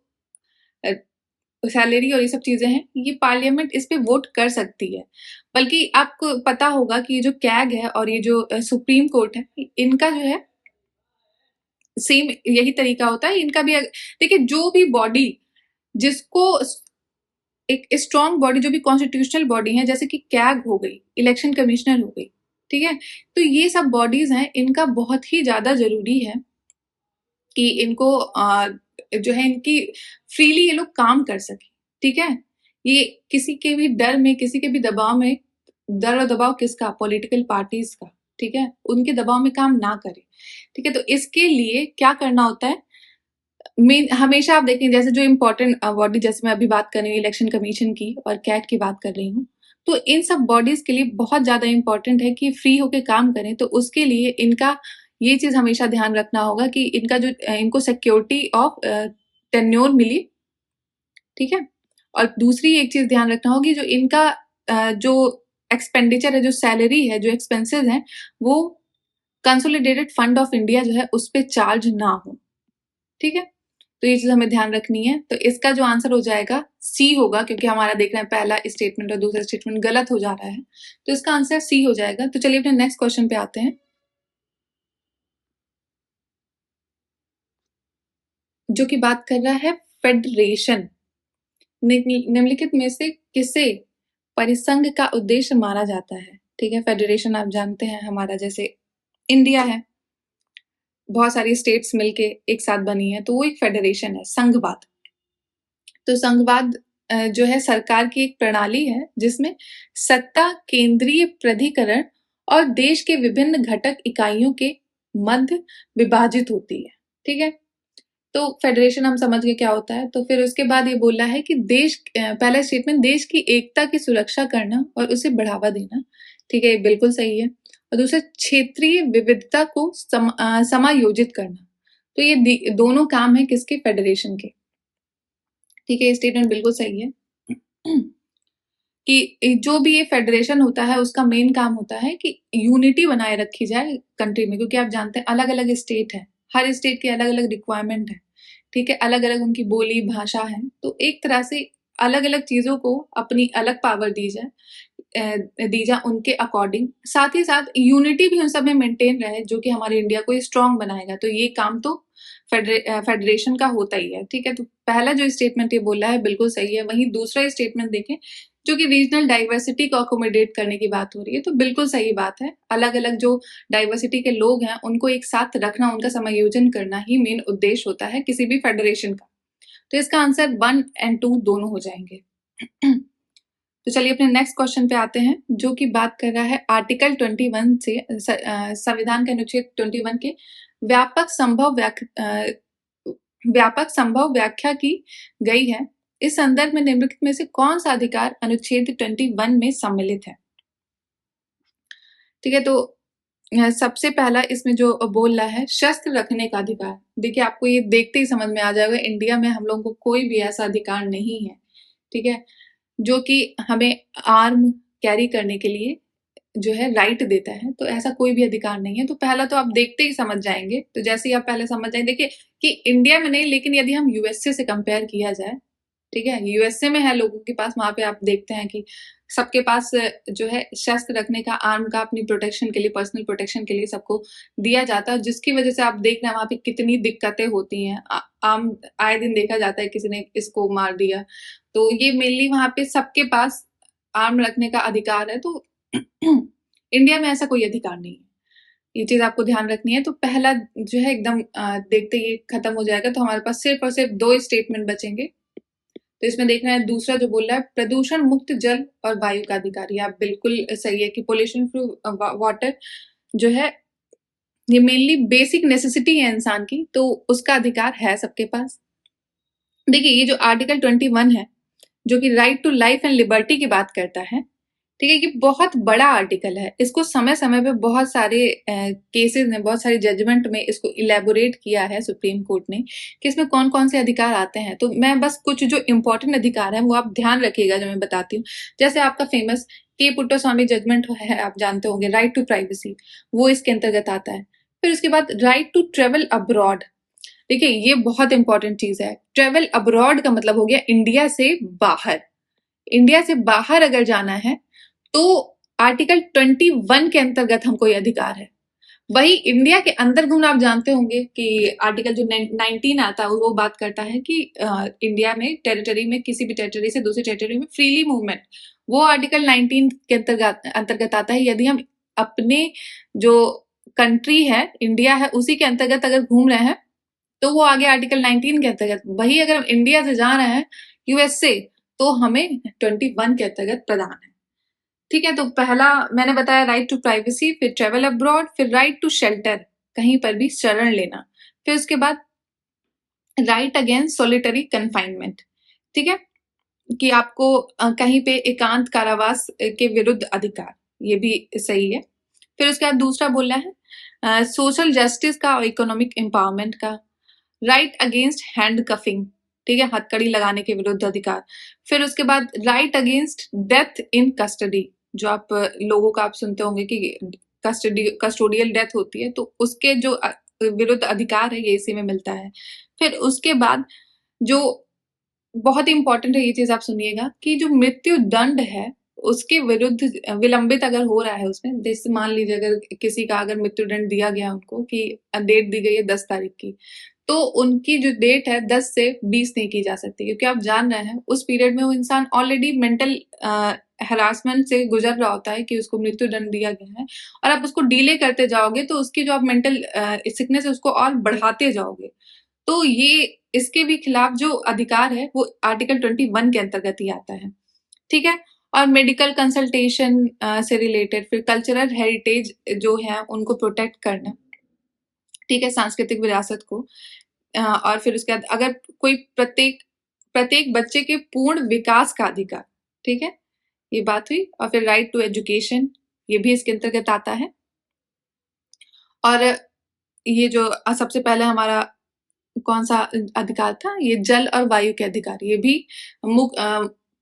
सैलरी और ये सब चीजें हैं ये पार्लियामेंट इस पे वोट कर सकती है। बल्कि आपको पता होगा कि ये जो कैग है और ये जो सुप्रीम कोर्ट है इनका जो है सेम यही तरीका होता है इनका भी। देखिए जो भी बॉडी जिसको एक स्ट्रॉन्ग बॉडी जो भी कॉन्स्टिट्यूशनल बॉडी है जैसे कि कैग हो गई, इलेक्शन कमिश्नर हो गई, ठीक है, तो ये सब बॉडीज हैं इनका बहुत ही ज्यादा जरूरी है कि इनको जो है इनकी फ्रीली ये लोग काम कर सके। ठीक है, ये किसी के भी डर में किसी के भी दबाव में, डर और दबाव किसका, पॉलिटिकल पार्टीज का, ठीक है, उनके दबाव में काम ना करे। ठीक है, तो इसके लिए क्या करना होता है, मेन हमेशा आप देखें जैसे जो इम्पोर्टेंट बॉडी, जैसे मैं अभी बात कर रही हूँ इलेक्शन कमीशन की और कैट की बात कर रही हूँ, तो इन सब बॉडीज के लिए बहुत ज्यादा इंपॉर्टेंट है कि फ्री होके काम करें। तो उसके लिए इनका ये चीज हमेशा ध्यान रखना होगा कि इनका जो इनको सिक्योरिटी ऑफ टेन्योर मिली। ठीक है, और दूसरी एक चीज ध्यान रखना होगी जो इनका जो एक्सपेंडिचर है, जो सैलरी है, जो एक्सपेंसेस हैं, वो कंसोलिडेटेड फंड ऑफ इंडिया जो है उस पर चार्ज ना हो। ठीक है, तो ये चीज हमें ध्यान रखनी है। तो इसका जो आंसर हो जाएगा सी होगा, क्योंकि हमारा देख रहे हैं पहला स्टेटमेंट और दूसरा स्टेटमेंट गलत हो जा रहा है, तो इसका आंसर सी हो जाएगा। तो चलिए अपने नेक्स्ट क्वेश्चन पे आते हैं, जो कि बात कर रहा है फेडरेशन। निम्नलिखित में से किसे परिसंघ का उद्देश्य माना जाता है। ठीक है, फेडरेशन आप जानते हैं हमारा जैसे इंडिया है, बहुत सारी स्टेट्स मिलके एक साथ बनी है, तो वो एक फेडरेशन है, संघवाद। तो संघवाद जो है सरकार की एक प्रणाली है जिसमें सत्ता केंद्रीय प्राधिकरण और देश के विभिन्न घटक इकाइयों के मध्य विभाजित होती है। ठीक है, तो फेडरेशन हम समझ गए क्या होता है। तो फिर उसके बाद ये बोला है कि देश, पहला स्टेटमेंट, देश की एकता की सुरक्षा करना और उसे बढ़ावा देना। ठीक है, ये बिल्कुल सही है। और दूसरा, क्षेत्रीय विविधता को समायोजित करना। तो ये दोनों काम है किसके, फेडरेशन के। ठीक है, ये स्टेटमेंट बिल्कुल सही है कि जो भी ये फेडरेशन होता है उसका मेन काम होता है कि यूनिटी बनाए रखी जाए कंट्री में, क्योंकि आप जानते हैं अलग अलग स्टेट है, हर स्टेट की अलग अलग रिक्वायरमेंट है। ठीक है, अलग अलग उनकी बोली भाषा है, तो एक तरह से अलग अलग चीजों को अपनी अलग पावर दी जाए उनके अकॉर्डिंग। साथ ही साथ यूनिटी भी उन सब में मेंटेन रहे जो कि हमारे इंडिया को स्ट्रांग बनाएगा। तो ये काम तो फेडरेशन का होता ही है। ठीक है, तो पहला जो स्टेटमेंट ये बोला है बिल्कुल सही है। वहीं दूसरा स्टेटमेंट देखें जो कि रीजनल डाइवर्सिटी को अकोमोडेट करने की बात हो रही है, तो बिल्कुल सही बात है। अलग अलग जो डाइवर्सिटी के लोग हैं उनको एक साथ रखना, उनका समायोजन करना ही मेन उद्देश्य होता है किसी भी फेडरेशन का। तो इसका आंसर 1 और 2 दोनों हो जाएंगे। तो चलिए अपने नेक्स्ट क्वेश्चन पे आते हैं, जो कि बात कर रहा है आर्टिकल 21 से, संविधान के अनुच्छेद 21 के व्यापक संभव व्याख्या की गई है। इस संदर्भ में निम्नलिखित में से कौन सा अधिकार अनुच्छेद 21 में सम्मिलित है। ठीक है, तो सबसे पहला इसमें जो बोल रहा है शस्त्र रखने का अधिकार। देखिए आपको ये देखते ही समझ में आ जाएगा इंडिया में हम लोगों को कोई भी ऐसा अधिकार नहीं है, ठीक है, जो कि हमें आर्म कैरी करने के लिए जो है राइट देता है। तो ऐसा कोई भी अधिकार नहीं है। तो पहला तो आप देखते ही समझ जाएंगे। तो जैसे ही आप पहले समझ जाएंगे, देखिए कि इंडिया में नहीं, लेकिन यदि हम यूएसए से कंपेयर किया जाए, ठीक है, यूएसए में है लोगों के पास, वहां पे आप देखते हैं कि सबके पास जो है शस्त्र रखने का, आर्म का, अपनी प्रोटेक्शन के लिए, पर्सनल प्रोटेक्शन के लिए सबको दिया जाता है, जिसकी वजह से आप देख रहे हैं वहाँ पे कितनी दिक्कतें होती हैं। आम आए दिन देखा जाता है किसी ने इसको मार दिया। तो ये मेनली वहाँ पे सबके पास आर्म रखने का अधिकार है। तो इंडिया में ऐसा कोई अधिकार नहीं है। ये चीज आपको ध्यान रखनी है। तो पहला जो है एकदम देखते ही खत्म हो जाएगा। तो हमारे पास सिर्फ और सिर्फ 2 स्टेटमेंट बचेंगे। तो इसमें देखना है दूसरा जो बोल रहा है, प्रदूषण मुक्त जल और वायु का अधिकार। ये आप बिल्कुल सही है कि पोल्यूशन फ्री वाटर जो है ये मेनली बेसिक नेसेसिटी है इंसान की, तो उसका अधिकार है सबके पास। देखिए ये जो आर्टिकल 21 है जो कि right to life and liberty की बात करता है, ठीक है, ये बहुत बड़ा आर्टिकल है। इसको समय समय पे बहुत सारे केसेस में, बहुत सारे जजमेंट में इसको इलेबोरेट किया है सुप्रीम कोर्ट ने कि इसमें कौन कौन से अधिकार आते हैं। तो मैं बस कुछ जो इंपॉर्टेंट अधिकार हैं वो आप ध्यान रखिएगा जो मैं बताती हूँ। जैसे आपका फेमस के पुट्टास्वामी जजमेंट है, आप जानते होंगे, राइट टू प्राइवेसी, वो इसके अंतर्गत आता है। फिर उसके बाद राइट टू ट्रेवल अब्रॉड। देखिए ये बहुत इंपॉर्टेंट चीज है। ट्रेवल अब्रॉड का मतलब हो गया इंडिया से बाहर। इंडिया से बाहर अगर जाना है तो आर्टिकल 21 के अंतर्गत हमको ये अधिकार है। वही इंडिया के अंदर घूमना, आप जानते होंगे कि आर्टिकल जो 19 आता है वो बात करता है कि इंडिया में टेरिटरी में, किसी भी टेरिटरी से दूसरी टेरिटरी में फ्रीली मूवमेंट, वो आर्टिकल 19 के अंतर्गत आता है। यदि हम अपने जो कंट्री है, इंडिया है, उसी के अंतर्गत अगर घूम रहे हैं तो वो आगे आर्टिकल 19 के अंतर्गत। वही अगर हम इंडिया से जा रहे हैं यूएस से, तो हमें 21 के अंतर्गत प्रदान है। ठीक है, तो पहला मैंने बताया राइट टू प्राइवेसी, फिर ट्रेवल अब्रॉड, फिर राइट टू शेल्टर, कहीं पर भी शरण लेना, फिर उसके बाद राइट अगेंस्ट सॉलिटरी कन्फाइनमेंट, ठीक है, कि आपको कहीं पे एकांत कारावास के विरुद्ध अधिकार, ये भी सही है। फिर उसके बाद दूसरा बोला है सोशल जस्टिस का और इकोनॉमिक एम्पावरमेंट का। राइट अगेंस्ट हैंड कफिंग, ठीक है, हथकड़ी लगाने के विरुद्ध अधिकार। फिर उसके बाद right against death in custody, जो आप लोगों का आप सुनते होंगे कि कस्टोडियल डेथ होती है, तो उसके जो विरुद्ध अधिकार है ये इसी में मिलता है। फिर उसके बाद जो बहुत इंपॉर्टेंट है, ये चीज आप सुनिएगा, कि जो मृत्यु दंड है उसके विरुद्ध विलंबित अगर हो रहा है उसमें, जैसे मान लीजिए अगर किसी का अगर मृत्यु दंड दिया गया उनको कि डेट दी गई है 10 तारीख की, तो उनकी जो डेट है 10 से 20 नहीं की जा सकती, क्योंकि आप जान रहे हैं उस पीरियड में वो इंसान ऑलरेडी मेंटल हरासमेंट से गुजर रहा होता है कि उसको मृत्यु दंड दिया गया है, और आप उसको डिले करते जाओगे तो उसकी जो आप मेंटल सिकनेस है उसको और बढ़ाते जाओगे। तो ये इसके भी खिलाफ जो अधिकार है वो आर्टिकल 21 के अंतर्गत ही आता है, ठीक है। और मेडिकल कंसल्टेशन से रिलेटेड, फिर कल्चरल हेरिटेज जो है उनको प्रोटेक्ट करना, ठीक है, सांस्कृतिक विरासत को। और फिर उसके बाद अगर कोई प्रत्येक बच्चे के पूर्ण विकास का अधिकार, ठीक है, ये बात हुई। और फिर राइट टू एजुकेशन, ये भी इसके अंतर्गत आता है। और ये जो सबसे पहले हमारा कौन सा अधिकार था, ये जल और वायु के अधिकार, ये भी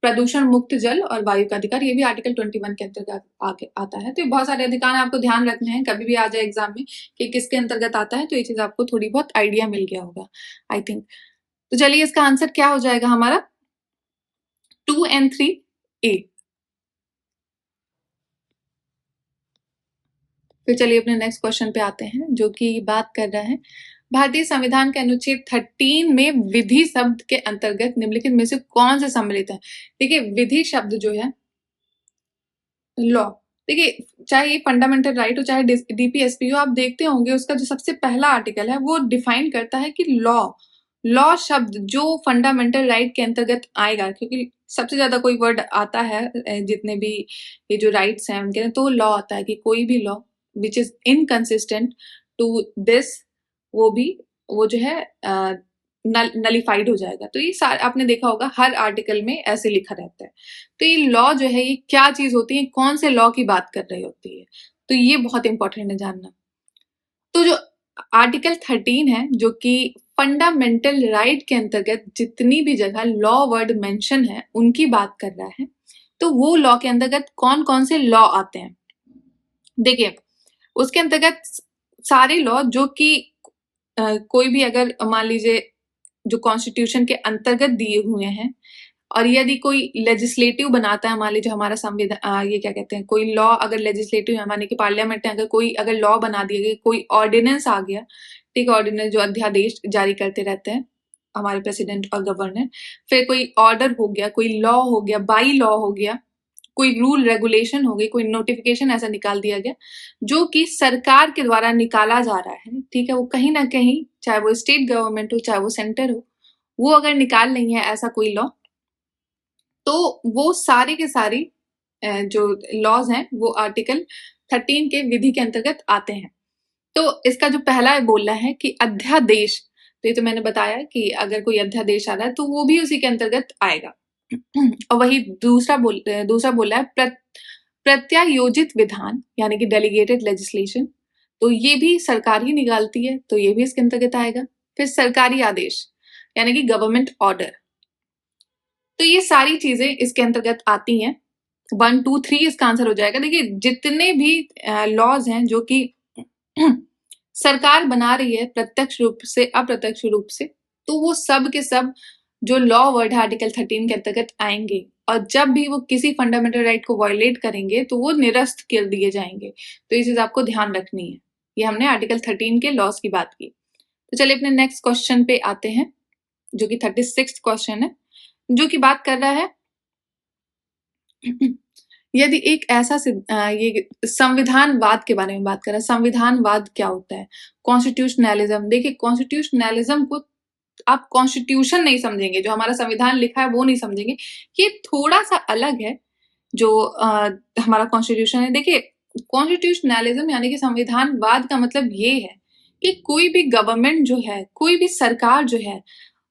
प्रदूषण मुक्त जल और वायु का अधिकार, ये भी आर्टिकल 21 के अंतर्गत आगे आता है। तो बहुत सारे अधिकार आपको ध्यान रखने हैं, कभी भी आ जाए एग्जाम में कि किसके अंतर्गत आता है, तो ये चीज आपको थोड़ी बहुत आइडिया मिल गया होगा आई थिंक। तो चलिए इसका आंसर क्या हो जाएगा हमारा, 2 and 3A। फिर चलिए अपने नेक्स्ट क्वेश्चन पे आते हैं, जो कि बात कर रहा है भारतीय संविधान के अनुच्छेद 13 में विधि शब्द के अंतर्गत निम्नलिखित में से कौन से सम्मिलित है। देखिए विधि शब्द जो है लॉ, देखिए चाहे ये फंडामेंटल राइट हो चाहे डीपीएसपी हो, आप देखते होंगे उसका जो सबसे पहला आर्टिकल है वो डिफाइन करता है कि लॉ शब्द जो फंडामेंटल राइट के अंतर्गत आएगा, क्योंकि सबसे ज्यादा कोई वर्ड आता है जितने भी ये जो राइट्स हैं उनके, तो लॉ आता है कि कोई भी law which is inconsistent to this, वो जो है नलिफाइड हो जाएगा। तो ये आपने देखा होगा हर आर्टिकल में ऐसे लिखा रहता है। तो ये लॉ जो है ये क्या चीज होती है, कौन से लॉ की बात कर रही होती है, तो ये बहुत इंपॉर्टेंट है जानना। तो जो आर्टिकल 13 है जो कि फंडामेंटल राइट के अंतर्गत जितनी भी जगह लॉ वर्ड मेंशन है उनकी बात कर रहा है, तो वो लॉ के अंतर्गत कौन कौन से लॉ आते हैं। देखिए उसके अंतर्गत सारे लॉ जो कि कोई भी अगर मान लीजिए जो कॉन्स्टिट्यूशन के अंतर्गत दिए हुए हैं, और यदि कोई लेजिस्लेटिव बनाता है, मान लीजिए हमारा संविधान, ये क्या कहते हैं, कोई लॉ अगर लेजिस्लेटिव है, माने कि पार्लियामेंट में अगर लॉ बना दिया गया, कोई ऑर्डिनेंस आ गया, ठीक है, ऑर्डिनेंस जो अध्यादेश जारी करते रहते हैं हमारे प्रेसिडेंट और गवर्नर, फिर कोई ऑर्डर हो गया, कोई लॉ हो गया, बाई लॉ हो गया, कोई रूल रेगुलेशन हो गई, कोई नोटिफिकेशन ऐसा निकाल दिया गया जो कि सरकार के द्वारा निकाला जा रहा है, ठीक है, वो कहीं ना कहीं, चाहे वो स्टेट गवर्नमेंट हो चाहे वो सेंटर हो, वो अगर निकाल नहीं है ऐसा कोई लॉ, तो वो सारी के सारी जो लॉज हैं वो आर्टिकल 13 के विधि के अंतर्गत आते हैं। तो इसका जो पहला बोल रहा है कि अध्यादेश, तो ये तो मैंने बताया कि अगर कोई अध्यादेश आ रहा है तो वो भी उसी के अंतर्गत आएगा। और वही दूसरा बोला है प्रत्यायोजित विधान, यानी कि डेलीगेटेड लेजिस्लेशन, तो ये भी सरकार ही निकालती है, तो ये भी इसके अंतर्गत आएगा। फिर सरकारी आदेश, यानी कि गवर्नमेंट ऑर्डर, तो ये सारी चीजें इसके अंतर्गत आती हैं। 1, 2, 3 इसका आंसर हो जाएगा। देखिए जितने भी लॉज हैं जो कि सरकार बना रही है प्रत्यक्ष रूप से अप्रत्यक्ष रूप से, तो वो सब के सब जो लॉ वर्ड है आर्टिकल 13 के अंतर्गत आएंगे, और जब भी वो किसी फंडामेंटल राइट को वायलेट करेंगे तो वो निरस्त कर दिए जाएंगे। तो ये चीज आपको ध्यान रखनी है। ये हमने आर्टिकल 13 के लॉज की बात की। तो चलिए अपने नेक्स्ट क्वेश्चन पे आते हैं, जो कि 36 क्वेश्चन है, जो कि बात कर रहा है यदि एक ऐसा ये संविधानवाद के बारे में बात कर रहा है। संविधानवाद क्या होता है? कॉन्स्टिट्यूशनलिज्म। देखिए कॉन्स्टिट्यूशनलिज्म को आप कॉन्स्टिट्यूशन नहीं समझेंगे, जो हमारा संविधान लिखा है वो नहीं समझेंगे, ये थोड़ा सा अलग है जो हमारा कॉन्स्टिट्यूशन है। देखिए कॉन्स्टिट्यूशनलिज्म यानी कि संविधानवाद का मतलब ये है कि कोई भी गवर्नमेंट जो है, कोई भी सरकार जो है,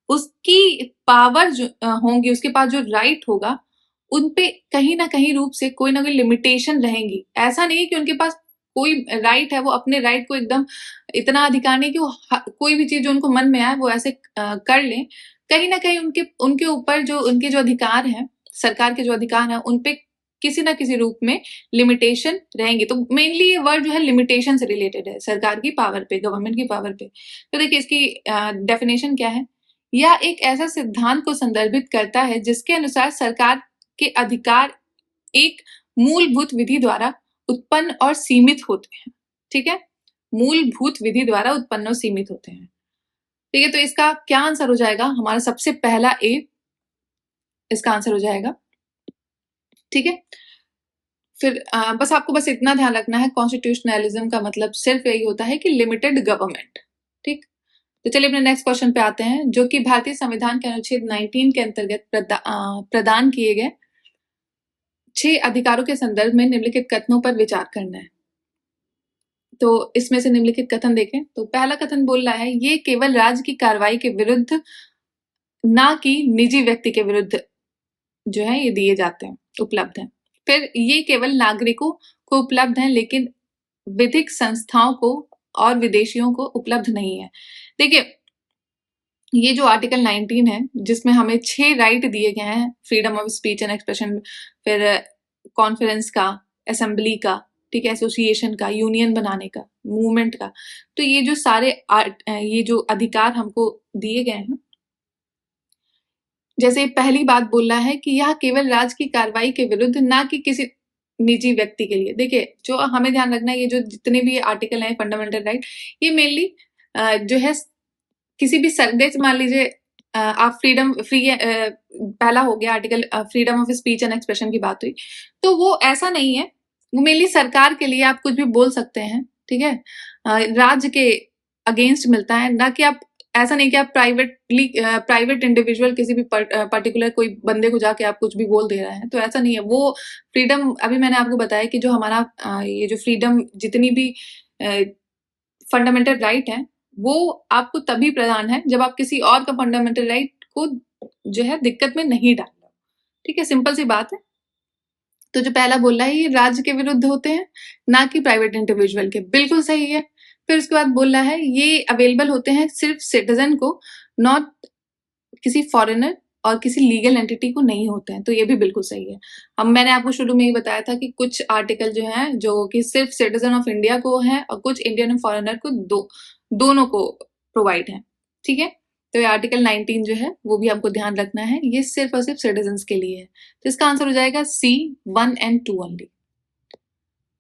उसकी पावर जो होंगी, उसके पास जो राइट होगा, उन पे कहीं ना कहीं रूप से कोई ना कोई लिमिटेशन रहेंगी। ऐसा नहीं है कि उनके पास कोई राइट है, वो अपने राइट को एकदम इतना अधिकार नहीं कि वो कोई भी चीज जो उनको मन में आए वो ऐसे कर लें। कहीं ना कहीं उनके ऊपर जो उनके जो अधिकार हैं, सरकार के जो अधिकार हैं, उनपे किसी ना किसी रूप में लिमिटेशन रहेंगे। तो मेनली ये वर्ड जो है लिमिटेशन से रिलेटेड है, सरकार की पावर पे, गवर्नमेंट की पावर पे। तो देखिए इसकी डेफिनेशन क्या है? यह एक ऐसा सिद्धांत को संदर्भित करता है जिसके अनुसार सरकार के अधिकार एक मूलभूत विधि द्वारा उत्पन्न और सीमित होते हैं। ठीक है, मूलभूत विधि द्वारा उत्पन्न और सीमित होते हैं। ठीक है, तो इसका क्या आंसर हो जाएगा? हमारा सबसे पहला ए इसका आंसर हो जाएगा। ठीक है, फिर बस आपको बस इतना ध्यान रखना है, कॉन्स्टिट्यूशनलिज्म का मतलब सिर्फ यही होता है कि लिमिटेड गवर्नमेंट। ठीक, तो चलिए अपने नेक्स्ट क्वेश्चन पे आते हैं, जो कि भारतीय संविधान के अनुच्छेद 19 के अंतर्गत प्रदान किए गए 6 अधिकारों के संदर्भ में निम्नलिखित कथनों पर विचार करना है। तो इसमें से निम्नलिखित कथन देखें। तो पहला कथन बोल रहा है, ये केवल राज्य की कार्रवाई के विरुद्ध, ना कि निजी व्यक्ति के विरुद्ध जो है ये दिए जाते हैं, उपलब्ध हैं। फिर ये केवल नागरिकों को उपलब्ध है, लेकिन विधिक संस्थाओं को और विदेशियों को उपलब्ध नहीं है। देखिए ये जो आर्टिकल 19 है, जिसमें हमें 6 राइट दिए गए हैं, freedom of speech and expression, फिर कॉन्फ्रेंस का, असेंबली का, ठीक है, एसोसिएशन का, यूनियन बनाने का, मूवमेंट का, तो ये जो सारे ये जो अधिकार हमको दिए गए हैं, जैसे पहली बात बोल रहा है कि यह केवल राज्य की कार्रवाई के विरुद्ध, ना कि किसी निजी व्यक्ति के लिए। देखिए जो हमें ध्यान रखना है, ये जो जितने भी आर्टिकल हैं फंडामेंटल राइट, ये मेनली जो है किसी भी संदेश, मान लीजिए आप पहला हो गया article freedom of speech and expression की बात हुई, तो वो ऐसा नहीं है, वो मेनली सरकार के लिए आप कुछ भी बोल सकते हैं। ठीक है, राज्य के अगेंस्ट मिलता है, ना कि आप, ऐसा नहीं कि आप प्राइवेट इंडिविजुअल किसी भी पर्टिकुलर कोई बंदे को जाके आप कुछ भी बोल दे रहे हैं, तो ऐसा नहीं है। वो फ्रीडम, अभी मैंने आपको बताया कि जो हमारा ये जो फ्रीडम, जितनी भी फंडामेंटल राइट है, वो आपको तभी प्रदान है जब आप किसी और का फंडामेंटल राइट को जो है दिक्कत में नहीं डाल रहे। ठीक है, सिंपल सी बात है। तो जो पहला बोल रहा है, ये राज्य के विरुद्ध होते हैं, ना कि प्राइवेट इंडिविजुअल के, बिल्कुल सही है। फिर उसके बाद बोल रहा है, ये अवेलेबल होते हैं सिर्फ सिटीजन को, नॉट किसी फॉरेनर और किसी लीगल एंटिटी को नहीं होते हैं, तो ये भी बिल्कुल सही है। अब मैंने आपको शुरू में ही बताया था कि कुछ आर्टिकल जो है जो कि सिर्फ सिटीजन ऑफ इंडिया को है, और कुछ इंडियन और फॉरेनर को दोनों को प्रोवाइड है। ठीक है, तो ये आर्टिकल 19 जो है वो भी आपको ध्यान रखना है, ये सिर्फ और सिर्फ सिटीजन्स के लिए है। तो इसका आंसर हो जाएगा सी 1 and 2 ओनली।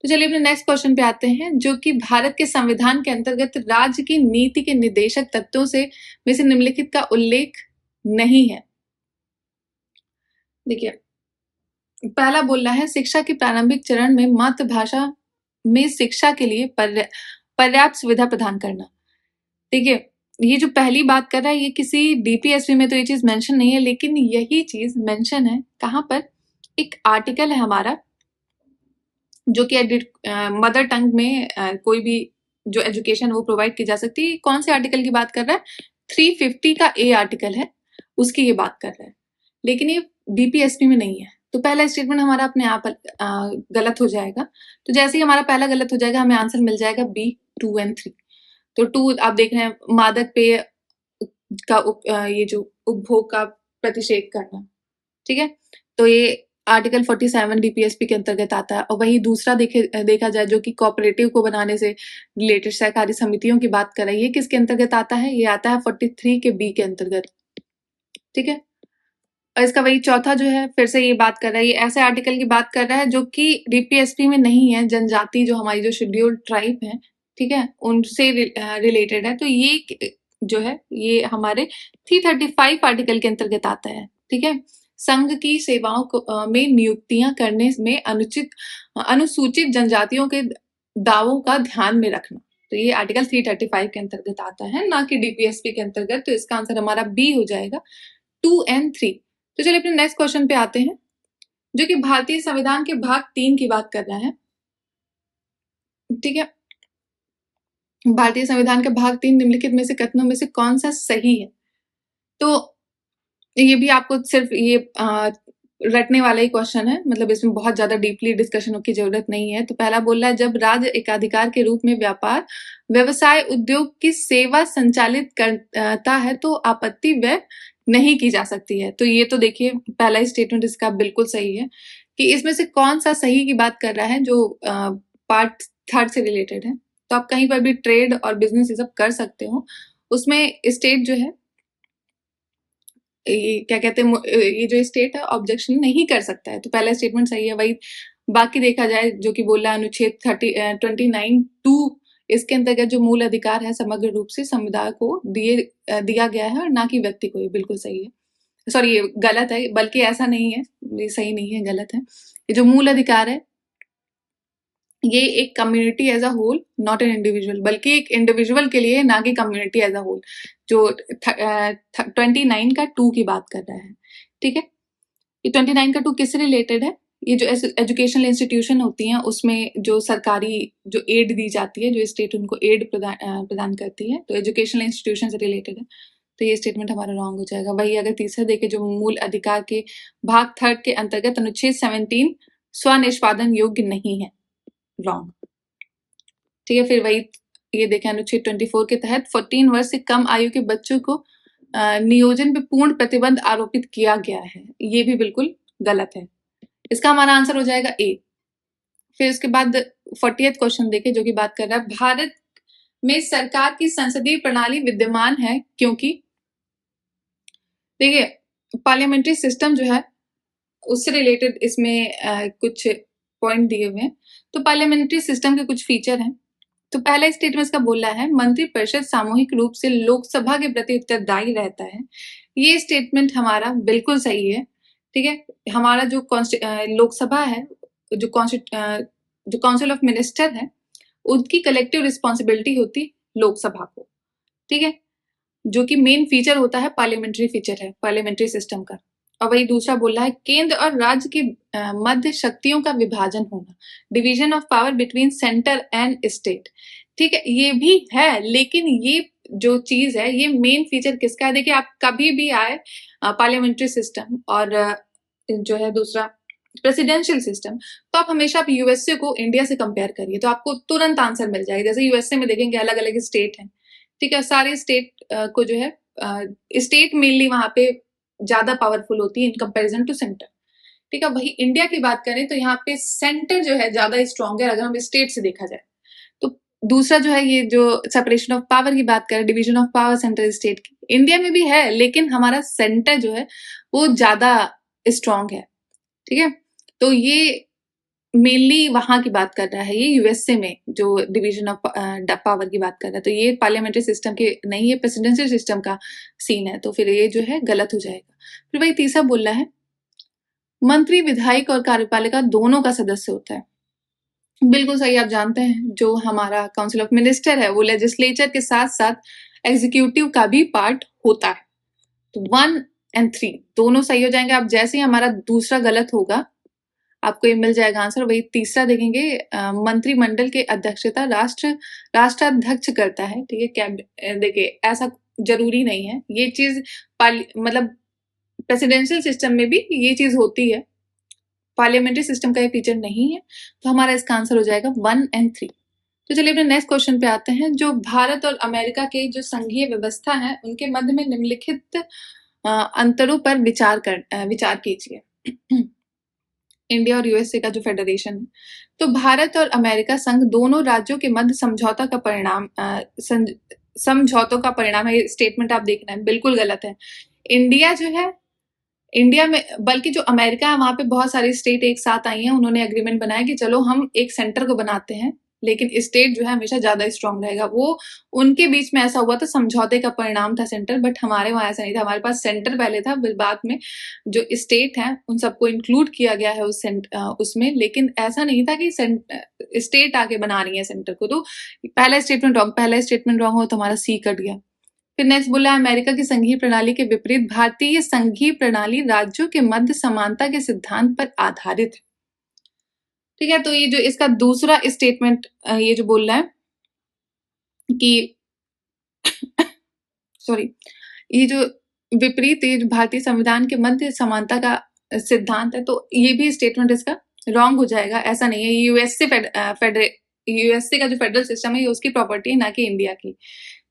तो चलिए अपने नेक्स्ट क्वेश्चन पे आते हैं, जो कि भारत के संविधान के अंतर्गत राज्य की नीति के निर्देशक तत्वों में से निम्नलिखित का उल्लेख नहीं है। देखिए, पहला बोल रहा है शिक्षा के प्रारंभिक चरण में मातृभाषा में शिक्षा के लिए पर्याप्त सुविधा प्रदान करना। देखिए, ये जो पहली बात कर रहा है, ये किसी डीपीएसपी में तो ये चीज मेंशन नहीं है, लेकिन यही चीज मेंशन है कहाँ पर, एक आर्टिकल है हमारा जो कि मदर टंग में कोई भी जो एजुकेशन वो प्रोवाइड की जा सकती है। कौन से आर्टिकल की बात कर रहा है? 350 का ए आर्टिकल है, उसकी ये बात कर रहा है, लेकिन ये बीपीएसपी में नहीं है। तो पहला स्टेटमेंट हमारा अपने आप गलत हो जाएगा। तो जैसे ही हमारा पहला गलत हो जाएगा, हमें आंसर मिल जाएगा बी 2 and 3। तो 2 आप देख रहे हैं, मादक पेय का ये जो उपभोग का प्रतिषेध करना, ठीक है। तो ये आर्टिकल 47 डीपीएसपी के अंतर्गत आता है। और वही दूसरा देखा जाए जो कि कोऑपरेटिव को बनाने से रिलेटेड सहकारी समितियों की बात कर रही है, ये किसके अंतर्गत आता है? ये आता है 43 के बी के अंतर्गत, ठीक है। और इसका वही चौथा जो है, फिर से ये बात कर रहा है, ये ऐसे आर्टिकल की बात कर रहा है जो कि डीपीएसपी में नहीं है, जनजाति जो हमारी जो शेड्यूल्ड ट्राइब है, ठीक है, उनसे रिलेटेड है। तो ये जो है ये हमारे 335 आर्टिकल के अंतर्गत आता है, ठीक है। संघ की सेवाओं में नियुक्तियां करने में अनुसूचित जनजातियों के दावों का ध्यान में रखना। तो ये आर्टिकल 335 के अंतर्गत आता है, ना कि डीपीएसपी के अंतर्गत। तो इसका आंसर हमारा बी हो जाएगा 2 and 3। तो चलिए अपने नेक्स्ट क्वेश्चन पे आते हैं, जो कि भारतीय संविधान के भाग 3 की बात कर रहा है, ठीक है। भारतीय संविधान के भाग 3 निम्नलिखित में से कथनों में से कौन सा सही है? तो ये भी आपको सिर्फ ये रटने वाला ही क्वेश्चन है, मतलब इसमें बहुत ज्यादा डीपली डिस्कशन की जरूरत नहीं है। तो पहला बोल रहा है, जब राज्य एकाधिकार के रूप में व्यापार, व्यवसाय, उद्योग की सेवा संचालित करता है तो आपत्ति व्यय नहीं की जा सकती है। तो ये तो देखिए पहला स्टेटमेंट इसका बिल्कुल सही है कि इसमें से कौन सा सही की बात कर रहा है, जो पार्ट 3 से रिलेटेड है। तो आप कहीं पर भी ट्रेड और बिजनेस ये सब कर सकते हो, उसमें स्टेट जो है ये क्या कहते हैं, ये जो स्टेट है ऑब्जेक्शन नहीं कर सकता है। तो पहला स्टेटमेंट सही है। वही बाकी देखा जाए जो कि बोला अनुच्छेद 29(2) इसके अंतर्गत जो मूल अधिकार है समग्र रूप से समुदाय को दिया गया है और ना कि व्यक्ति को, ये बिल्कुल सही है। सॉरी, ये गलत है, बल्कि ऐसा नहीं है, ये सही नहीं है, गलत है। ये जो मूल अधिकार है ये एक community as a whole, not an individual, बल्कि एक इंडिविजुअल के लिए, ना कि कम्युनिटी एज अ होल, जो 29 का 2 की बात कर रहा है, ठीक है। ये 29 का 2 किससे रिलेटेड है? ये जो एजुकेशनल इंस्टीट्यूशन होती हैं उसमें जो सरकारी जो एड दी जाती है, जो स्टेट उनको एड प्रदान करती है, तो एजुकेशनल इंस्टीट्यूशन से रिलेटेड है। तो ये स्टेटमेंट हमारा रॉन्ग हो जाएगा। वही अगर तीसरा देखे, जो मूल अधिकार के भाग 3 के अंतर्गत अनुच्छेद 17 स्वनिष्पादन योग्य नहीं है, रॉन्ग, ठीक है। फिर वही ये देखें, अनुच्छेद 24 के तहत 14 वर्ष से कम आयु के बच्चों को नियोजन पे पूर्ण प्रतिबंध आरोपित किया गया है, ये भी बिल्कुल गलत है। इसका हमारा आंसर हो जाएगा ए। फिर उसके बाद 40th क्वेश्चन देखें, जो कि बात कर रहा है, भारत में सरकार की संसदीय प्रणाली विद्यमान है क्योंकि, देखिए पार्लियामेंट्री सिस्टम जो है उससे रिलेटेड इसमें कुछ पॉइंट दिए हुए हैं। तो पार्लियामेंट्री सिस्टम के कुछ फीचर हैं। तो पहला स्टेटमेंट इसका बोल रहा है, मंत्रिपरिषद सामूहिक रूप से लोकसभा के प्रति उत्तरदायी रहता है। ये स्टेटमेंट हमारा बिल्कुल सही है, ठीक है। हमारा जो लोकसभा है, जो काउंसिल ऑफ मिनिस्टर है, उनकी कलेक्टिव रिस्पॉन्सिबिलिटी होती लोकसभा को, ठीक है, जो कि मेन फीचर होता है, पार्लियामेंट्री फीचर है पार्लियामेंट्री सिस्टम का। और वही दूसरा बोल रहा है, केंद्र और राज्य के मध्य शक्तियों का विभाजन होना, division of power between centre and state, ठीक है, ये भी है। लेकिन ये जो चीज है, ये मेन फीचर किसका है? देखिए, आप कभी भी आए पार्लियामेंट्री सिस्टम और जो है दूसरा प्रेसिडेंशियल सिस्टम, तो आप हमेशा आप यूएसए को इंडिया से कंपेयर करिए, तो आपको तुरंत आंसर मिल जाएगा। जैसे यूएसए में देखेंगे अलग अलग स्टेट हैं, ठीक है, सारे स्टेट को जो है स्टेट मेनली वहां पे ज्यादा पावरफुल होती है इन कंपैरिजन टू सेंटर, ठीक है। वही इंडिया की बात करें तो यहाँ पे सेंटर जो है ज्यादा स्ट्रॉन्ग है अगर हम स्टेट से देखा जाए। तो दूसरा जो है, ये जो सेपरेशन ऑफ पावर की बात करें, division of power central state की, इंडिया में भी है, लेकिन हमारा सेंटर जो है वो ज्यादा स्ट्रांग है, ठीक है। तो ये मेनली वहां की बात कर रहा है, ये यूएसए में जो डिवीजन ऑफ पावर की बात कर रहा है। तो ये पार्लियामेंट्री सिस्टम के नहीं, ये प्रेसिडेंशियल सिस्टम का सीन है, तो फिर ये जो है गलत हो जाएगा। फिर वही तीसरा बोल रहा है, मंत्री विधायक और कार्यपालिका दोनों का सदस्य होता है। बिल्कुल सही, आप जानते हैं जो हमारा काउंसिल ऑफ मिनिस्टर है वो लेजिस्लेचर के साथ साथ एग्जीक्यूटिव का भी पार्ट होता है। तो 1 और 3 दोनों सही हो जाएंगे। आप जैसे ही हमारा दूसरा गलत होगा आपको ये मिल जाएगा आंसर। वही तीसरा देखेंगे, मंत्रिमंडल की अध्यक्षता राष्ट्राध्यक्ष करता है, ठीक है। देखिए ऐसा जरूरी नहीं है, ये चीज मतलब प्रेसिडेंशियल सिस्टम में भी ये चीज होती है, पार्लियामेंट्री सिस्टम का ये फीचर नहीं है। तो हमारा इसका आंसर हो जाएगा 1 और 3। तो चलिए अपने नेक्स्ट क्वेश्चन पे आते हैं। जो भारत और अमेरिका के जो संघीय व्यवस्था है उनके मध्य में निम्नलिखित अंतरों पर विचार कीजिए। इंडिया और यूएसए का जो फेडरेशन है, तो भारत और अमेरिका संघ दोनों राज्यों के मध्य समझौतों का परिणाम है। ये स्टेटमेंट आप देखना है, बिल्कुल गलत है। इंडिया जो है, इंडिया में बल्कि जो अमेरिका है वहां पे बहुत सारी स्टेट एक साथ आई हैं, उन्होंने एग्रीमेंट बनाया कि चलो हम एक सेंटर को बनाते हैं, लेकिन स्टेट जो है हमेशा ज्यादा स्ट्रांग रहेगा। वो उनके बीच में ऐसा हुआ था, समझौते का परिणाम था सेंटर, बट हमारे वहां ऐसा नहीं था। हमारे पास सेंटर पहले था, बाद में जो स्टेट है उन सबको इंक्लूड किया गया है उसमें, लेकिन ऐसा नहीं था कि स्टेट आके बना रही है सेंटर को। तो पहला स्टेटमेंट रॉन्ग हो तो हमारा सी कट गया। फिर नेक्स्ट बोला, अमेरिका की संघीय प्रणाली के विपरीत भारतीय संघीय प्रणाली राज्यों के मध्य समानता के सिद्धांत पर आधारित है, ठीक है। तो ये जो इसका दूसरा स्टेटमेंट ये जो बोल रहा है कि सॉरी, ये जो विपरीत, ये जो भारतीय संविधान के मध्य समानता का सिद्धांत है, तो ये भी स्टेटमेंट इसका रॉन्ग हो जाएगा। ऐसा नहीं है, यूएसए का जो फेडरल सिस्टम है ये उसकी प्रॉपर्टी है, ना कि इंडिया की,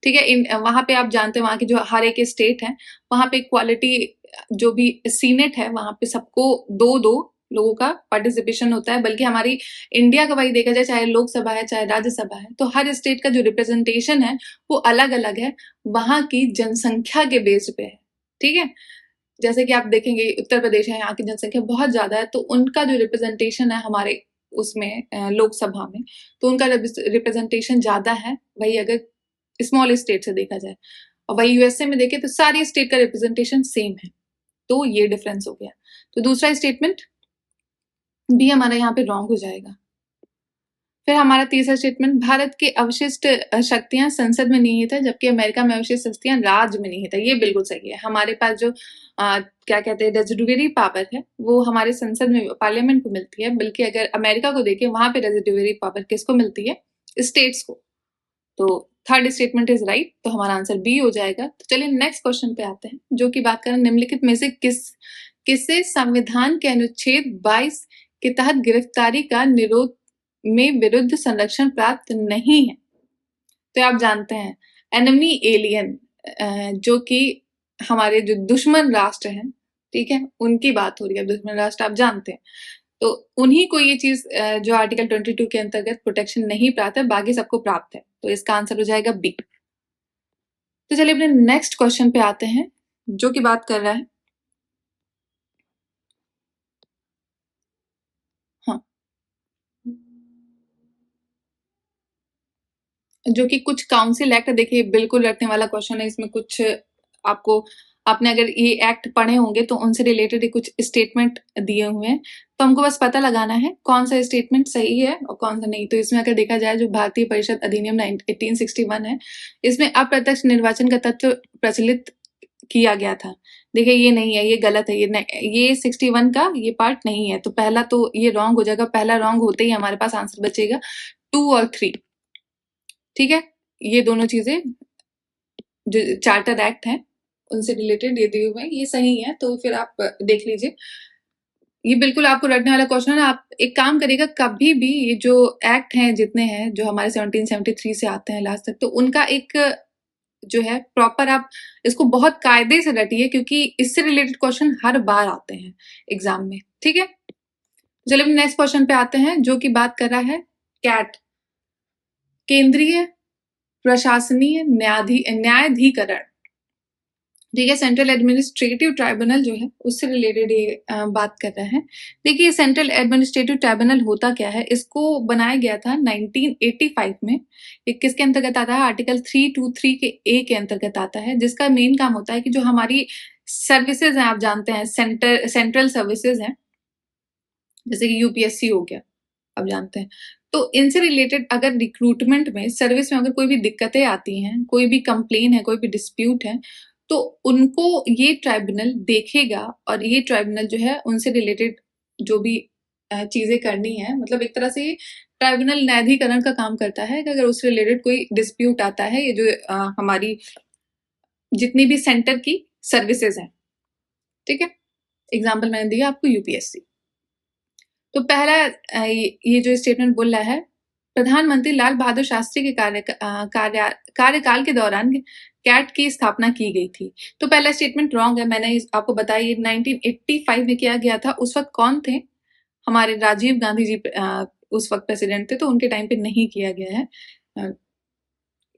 ठीक है। वहां पे आप जानते हैं वहां की जो हर एक स्टेट है वहां पे इक्वालिटी, जो भी सीनेट है वहां पे सबको दो लोगों का पार्टिसिपेशन होता है। बल्कि हमारी इंडिया का वही देखा जाए, चाहे लोकसभा है चाहे राज्यसभा है, तो हर स्टेट का जो रिप्रेजेंटेशन है वो अलग अलग है, वहां की जनसंख्या के बेस पे है, ठीक है। जैसे कि आप देखेंगे उत्तर प्रदेश है, यहाँ की जनसंख्या बहुत ज्यादा है, तो उनका जो रिप्रेजेंटेशन है हमारे उसमें लोकसभा में, तो उनका रिप्रेजेंटेशन ज्यादा है। वही अगर स्मॉल स्टेट से देखा जाए, और वही यूएसए में देखे तो सारी स्टेट का रिप्रेजेंटेशन सेम है, तो ये डिफरेंस हो गया। तो दूसरा स्टेटमेंट भी हमारा यहाँ पे रॉन्ग हो जाएगा। फिर हमारा तीसरा स्टेटमेंट, भारत की अवशिष्ट शक्तियां संसद में निहित है, जबकि अमेरिका में अवशिष्ट शक्तियां राज्य में निहित है। ये बिल्कुल सही है। हमारे पास जो क्या कहते हैं रेजिडुअरी पावर है वो हमारे संसद में, पार्लियामेंट को मिलती है, बल्कि अगर अमेरिका को देखें वहां पे रेजिडुअरी पावर किसको मिलती है, स्टेट्स को। तो थर्ड स्टेटमेंट इज राइट, तो हमारा आंसर बी हो जाएगा। तो चलिए नेक्स्ट क्वेश्चन पे आते हैं, जो कि बात करें निम्नलिखित में से किसे संविधान के अनुच्छेद 22 के तहत गिरफ्तारी का निरोध में विरुद्ध संरक्षण प्राप्त नहीं है। तो आप जानते हैं एनिमी एलियन, जो कि हमारे जो दुश्मन राष्ट्र हैं, ठीक है, उनकी बात हो रही है। दुश्मन राष्ट्र आप जानते हैं, तो उन्हीं को ये चीज जो आर्टिकल 22 के अंतर्गत प्रोटेक्शन नहीं प्राप्त है, बाकी सबको प्राप्त है। तो इसका आंसर हो जाएगा बी। तो चलिए अपने नेक्स्ट क्वेश्चन पे आते हैं, जो कि बात कर रहा है, हाँ, जो कि कुछ काउंसिल एक्ट, देखिए बिल्कुल रटने वाला क्वेश्चन है। इसमें कुछ आपको, आपने अगर ये एक्ट पढ़े होंगे तो उनसे रिलेटेड कुछ स्टेटमेंट दिए हुए हैं, तो हमको बस पता लगाना है कौन सा स्टेटमेंट सही है और कौन सा नहीं। तो इसमें अगर देखा जाए, जो भारतीय परिषद अधिनियम 1861 है, इसमें अप्रत्यक्ष निर्वाचन का तत्व प्रचलित किया गया था। देखिए ये नहीं है, ये गलत है, ये 61 का ये पार्ट नहीं है। तो पहला तो ये रॉन्ग हो जाएगा। पहला रॉन्ग होते ही हमारे पास आंसर बचेगा 2 और 3, ठीक है। ये दोनों चीजें जो चार्टर एक्ट है उनसे रिलेटेड ये दिए हुए हैं, ये सही है। तो फिर आप देख लीजिए, ये बिल्कुल आपको रटने वाला क्वेश्चन है। आप एक काम करिएगा, कभी भी ये जो एक्ट हैं जितने हैं जो हमारे 1773 से आते हैं लास्ट तक, तो उनका एक जो है प्रॉपर आप इसको बहुत कायदे से रटिए, क्योंकि इससे रिलेटेड क्वेश्चन हर बार आते हैं एग्जाम में, ठीक है। चलिए नेक्स्ट क्वेश्चन पे आते हैं, जो कि बात कर रहा है कैट, केंद्रीय प्रशासनीय न्यायाधिकरण, ठीक है, सेंट्रल एडमिनिस्ट्रेटिव ट्राइब्यूनल जो है उससे रिलेटेड ये बात कर रहा है। देखिए सेंट्रल एडमिनिस्ट्रेटिव ट्राइब्यूनल होता क्या है, इसको बनाया गया था 1985 में। ये किसके अंतर्गत आता है, आर्टिकल 323 के ए के अंतर्गत आता है, जिसका मेन काम होता है कि जो हमारी सर्विसेज हैं, आप जानते हैं सेंट्रल सर्विसेज हैं, जैसे कि यूपीएससी हो गया, आप जानते हैं, तो इनसे रिलेटेड अगर रिक्रूटमेंट में, सर्विस में अगर कोई भी दिक्कतें आती हैं, कोई भी कंप्लेन है, कोई भी डिस्प्यूट है, तो उनको ये ट्राइब्यूनल देखेगा और ये ट्राइब्यूनल जो है उनसे रिलेटेड जो भी चीजें करनी है, मतलब एक तरह से ये ट्राइब्यूनल न्यायाधिकरण का काम करता है कि अगर उससे रिलेटेड कोई डिस्प्यूट आता है, ये जो हमारी जितनी भी सेंटर की सर्विसेज हैं, ठीक है, एग्जाम्पल मैंने दिया आपको यूपीएससी। तो पहला ये जो स्टेटमेंट बोल रहा है, प्रधानमंत्री लाल बहादुर शास्त्री के कार्यकाल के दौरान कैट की स्थापना की गई थी। तो पहला स्टेटमेंट रॉन्ग है, मैंने आपको बताया ये 1985 में किया गया था। उस वक्त कौन थे, हमारे राजीव गांधी जी उस वक्त प्रेसिडेंट थे, तो उनके टाइम पे नहीं किया गया है,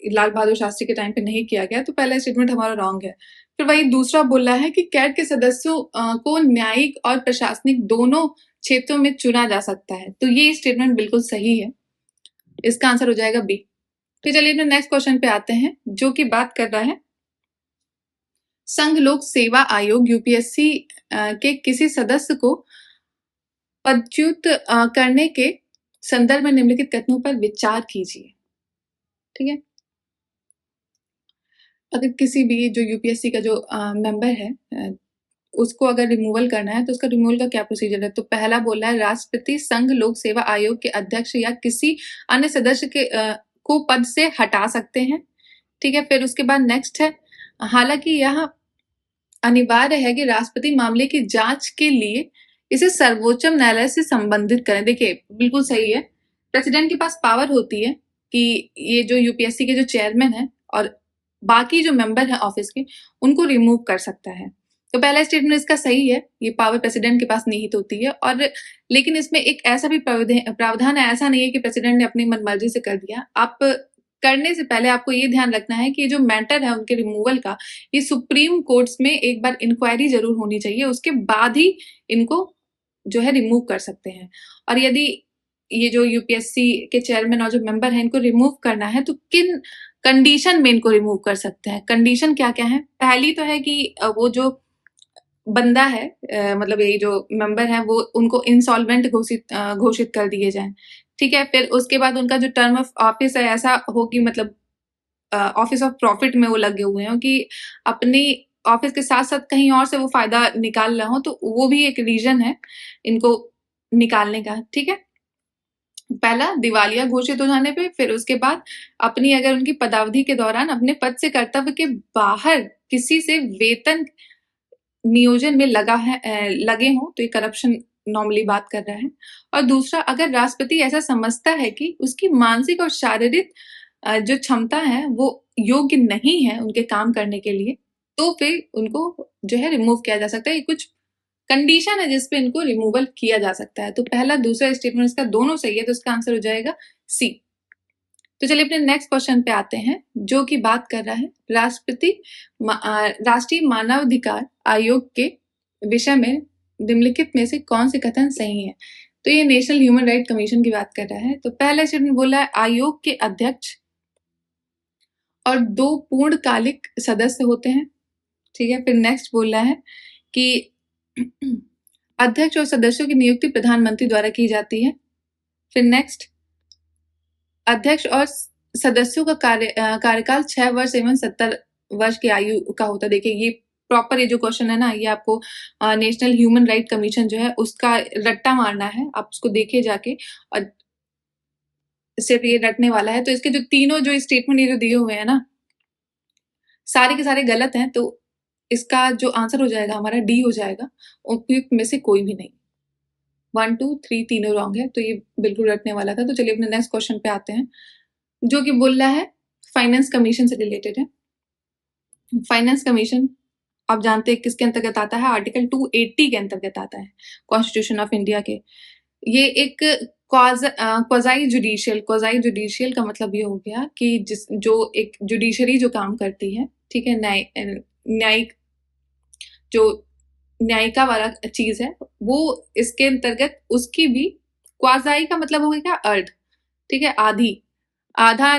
लाल बहादुर शास्त्री के टाइम पे नहीं किया गया, तो पहला स्टेटमेंट हमारा रॉन्ग है। फिर वही दूसरा बोल रहा है कि कैट के सदस्यों को न्यायिक और प्रशासनिक दोनों क्षेत्रों में चुना जा सकता है, तो ये स्टेटमेंट बिल्कुल सही है, इसका आंसर हो जाएगा बी। तो चलिए अपने नेक्स्ट क्वेश्चन पे आते हैं, जो कि बात कर रहा है संघ लोक सेवा आयोग यूपीएससी के किसी सदस्य को पदच्युत करने के संदर्भ में निम्नलिखित कथनों पर विचार कीजिए। ठीक है, अगर किसी भी जो यूपीएससी का जो मेंबर है उसको अगर रिमूवल करना है, तो उसका रिमूवल का क्या प्रोसीजर है। तो पहला बोला है राष्ट्रपति संघ लोक सेवा आयोग के अध्यक्ष या किसी अन्य सदस्य के को पद से हटा सकते हैं। ठीक है, फिर उसके बाद नेक्स्ट है, हालांकि यह अनिवार्य है कि राष्ट्रपति मामले की जांच के लिए इसे सर्वोच्च न्यायालय से संबंधित करें। देखिए बिल्कुल सही है, प्रेसिडेंट के पास पावर होती है कि ये जो यूपीएससी के जो चेयरमैन है और बाकी जो मेंबर है ऑफिस के, उनको रिमूव कर सकता है। तो पहला स्टेटमेंट इसका सही है, ये पावर प्रेसिडेंट के पास निहित होती है। और लेकिन इसमें एक ऐसा भी प्रावधान है, ऐसा नहीं है कि प्रेसिडेंट ने अपनी मनमर्जी से कर दिया। आप करने से पहले आपको ये ध्यान रखना है कि जो मैटर है उनके रिमूवल का, ये सुप्रीम कोर्ट्स में एक बार इंक्वायरी जरूर होनी चाहिए, उसके बाद ही इनको जो है रिमूव कर सकते हैं। और यदि ये जो यूपीएससी के चेयरमैन और जो मेंबर है इनको रिमूव करना है, तो किन कंडीशन में इनको रिमूव कर सकते हैं। कंडीशन क्या क्या है, पहली तो है कि वो जो बंदा है, मतलब ये जो मेंबर है, वो उनको इंसॉल्वेंट घोषित कर दिए जाएं। ठीक है, फिर उसके बाद उनका जो टर्म ऑफ ऑफिस है ऐसा हो कि मतलब ऑफिस ऑफ प्रॉफिट में वो लगे हुए हैं कि अपनी ऑफिस के साथ साथ कहीं और से वो फायदा निकाल रहे हो, तो वो भी एक रीजन है इनको निकालने का। ठीक है, पहला दिवालिया घोषित हो जाने पे, फिर उसके बाद अपनी अगर उनकी पदावधि के दौरान अपने पद से कर्तव्य के बाहर किसी से वेतन नियोजन में लगे हों, तो ये करप्शन नॉर्मली बात कर रहा है। और दूसरा, अगर राष्ट्रपति ऐसा समझता है कि उसकी मानसिक और शारीरिक जो क्षमता है वो योग्य नहीं है उनके काम करने के लिए, तो फिर उनको जो है रिमूव किया जा सकता है। ये कुछ कंडीशन है जिसपे इनको रिमूवल किया जा सकता है। तो पहला दूसरा स्टेटमेंट इसका दोनों सही है, तो इसका आंसर हो जाएगा सी। तो चलिए अपने नेक्स्ट क्वेश्चन पे आते हैं, जो कि बात कर रहा है राष्ट्रीय मानवाधिकार आयोग के विषय में निम्नलिखित में से कौन से कथन सही है। तो ये नेशनल ह्यूमन राइट कमीशन की बात कर रहा है। तो पहला स्टेटमेंट बोला है आयोग के अध्यक्ष और 2 पूर्णकालिक सदस्य होते हैं। ठीक है, फिर नेक्स्ट बोल रहा है कि अध्यक्ष और सदस्यों की नियुक्ति प्रधानमंत्री द्वारा की जाती है। फिर नेक्स्ट, अध्यक्ष और सदस्यों का कार्यकाल 6 वर्ष एवं 70 वर्ष की आयु का होता है। देखिए ये प्रॉपर ये जो क्वेश्चन है ना, ये आपको नेशनल ह्यूमन राइट कमीशन जो है उसका रट्टा मारना है, आप उसको देखिए जाके, और सिर्फ ये रटने वाला है। तो इसके जो तीनों जो स्टेटमेंट ये जो दिए हुए हैं ना, सारे के सारे गलत हैं, तो इसका जो आंसर हो जाएगा हमारा डी हो जाएगा, उपयुक्त में से कोई भी नहीं। 1 2 3 तीनों रॉन्ग है, तो ये बिल्कुल रटने वाला था। तो चलिए अपने नेक्स्ट क्वेश्चन पे आते हैं, जो कि बोल रहा है फाइनेंस कमीशन से रिलेटेड है। फाइनेंस कमीशन आप जानते हैं किसके अंतर्गत आता है, आर्टिकल 280 के अंतर्गत आता है कॉन्स्टिट्यूशन ऑफ इंडिया के। ये एक क्वाजाई जुडिशियल का मतलब ये हो गया कि जो एक जुडिशरी जो काम करती है, ठीक है, न्यायिक जो न्यायिका वाला चीज है वो इसके अंतर्गत उसकी भी क्वाजाई का मतलब हो गया अर्ध, ठीक है, आधा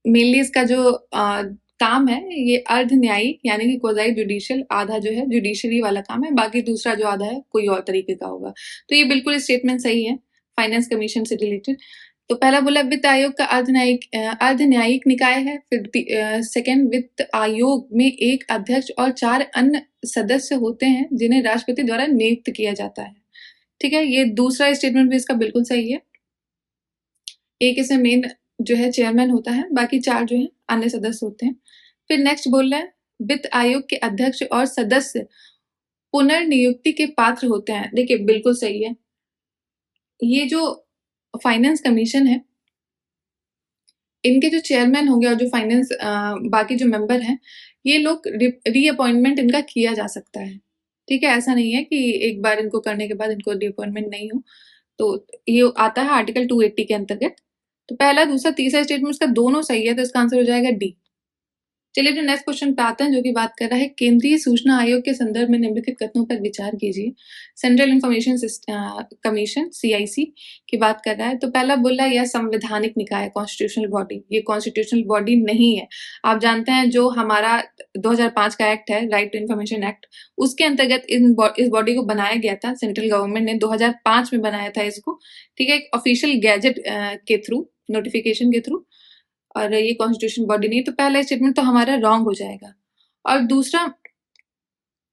मेनली इसका जो काम है ये अर्ध न्यायिक यानी कि क्वाजाई जुडिशियल, आधा जो है जुडिशरी वाला काम है, बाकी दूसरा जो आधा है कोई और तरीके का होगा। तो ये बिल्कुल स्टेटमेंट सही है फाइनेंस कमीशन से रिलेटेड। तो पहला बोला वित्त आयोग का अर्ध न्यायिक निकाय है। फिर सेकंड, वित्त आयोग में एक अध्यक्ष और 4 अन्य सदस्य होते हैं जिन्हें राष्ट्रपति द्वारा नियुक्त किया जाता है, ठीक है। ये दूसरा स्टेटमेंट भी इसका बिल्कुल सही है। एक इसमें मेन जो है चेयरमैन होता है, बाकी 4 जो है अन्य सदस्य होते हैं। फिर नेक्स्ट बोल रहा है वित्त आयोग के अध्यक्ष और सदस्य पुनर्नियुक्ति के पात्र होते हैं। देखिए बिल्कुल सही है। ये जो फाइनेंस कमीशन है इनके जो चेयरमैन होंगे और जो फाइनेंस बाकी जो मेंबर हैं ये लोग रीअपॉइंटमेंट इनका किया जा सकता है, ठीक है। ऐसा नहीं है कि एक बार इनको करने के बाद इनको रीअपॉइंटमेंट नहीं हो। तो ये आता है आर्टिकल 280 के अंतर्गत। तो पहला, दूसरा, तीसरा स्टेटमेंट इसका दोनों सही है, तो इसका आंसर हो जाएगा डी। चलिए जो नेक्स्ट क्वेश्चन पे आते हैं जो कि बात कर रहा है केंद्रीय सूचना आयोग के संदर्भ में निम्नलिखित कथनों पर विचार कीजिए। सेंट्रल इंफॉर्मेशन कमीशन CIC की बात कर रहा है। तो पहला बोला यह संवैधानिक निकाय, कॉन्स्टिट्यूशनल बॉडी। ये कॉन्स्टिट्यूशनल बॉडी नहीं है। आप जानते हैं जो हमारा 2005 का एक्ट है, राइट टू इंफॉर्मेशन एक्ट, उसके अंतर्गत इस बॉडी को बनाया गया था। सेंट्रल गवर्नमेंट ने 2005 में बनाया था इसको, ठीक है, एक ऑफिशियल गैजेट के थ्रू, नोटिफिकेशन के थ्रू, और ये कॉन्स्टिट्यूशन बॉडी नहीं। तो पहला स्टेटमेंट तो हमारा रॉन्ग हो जाएगा। और दूसरा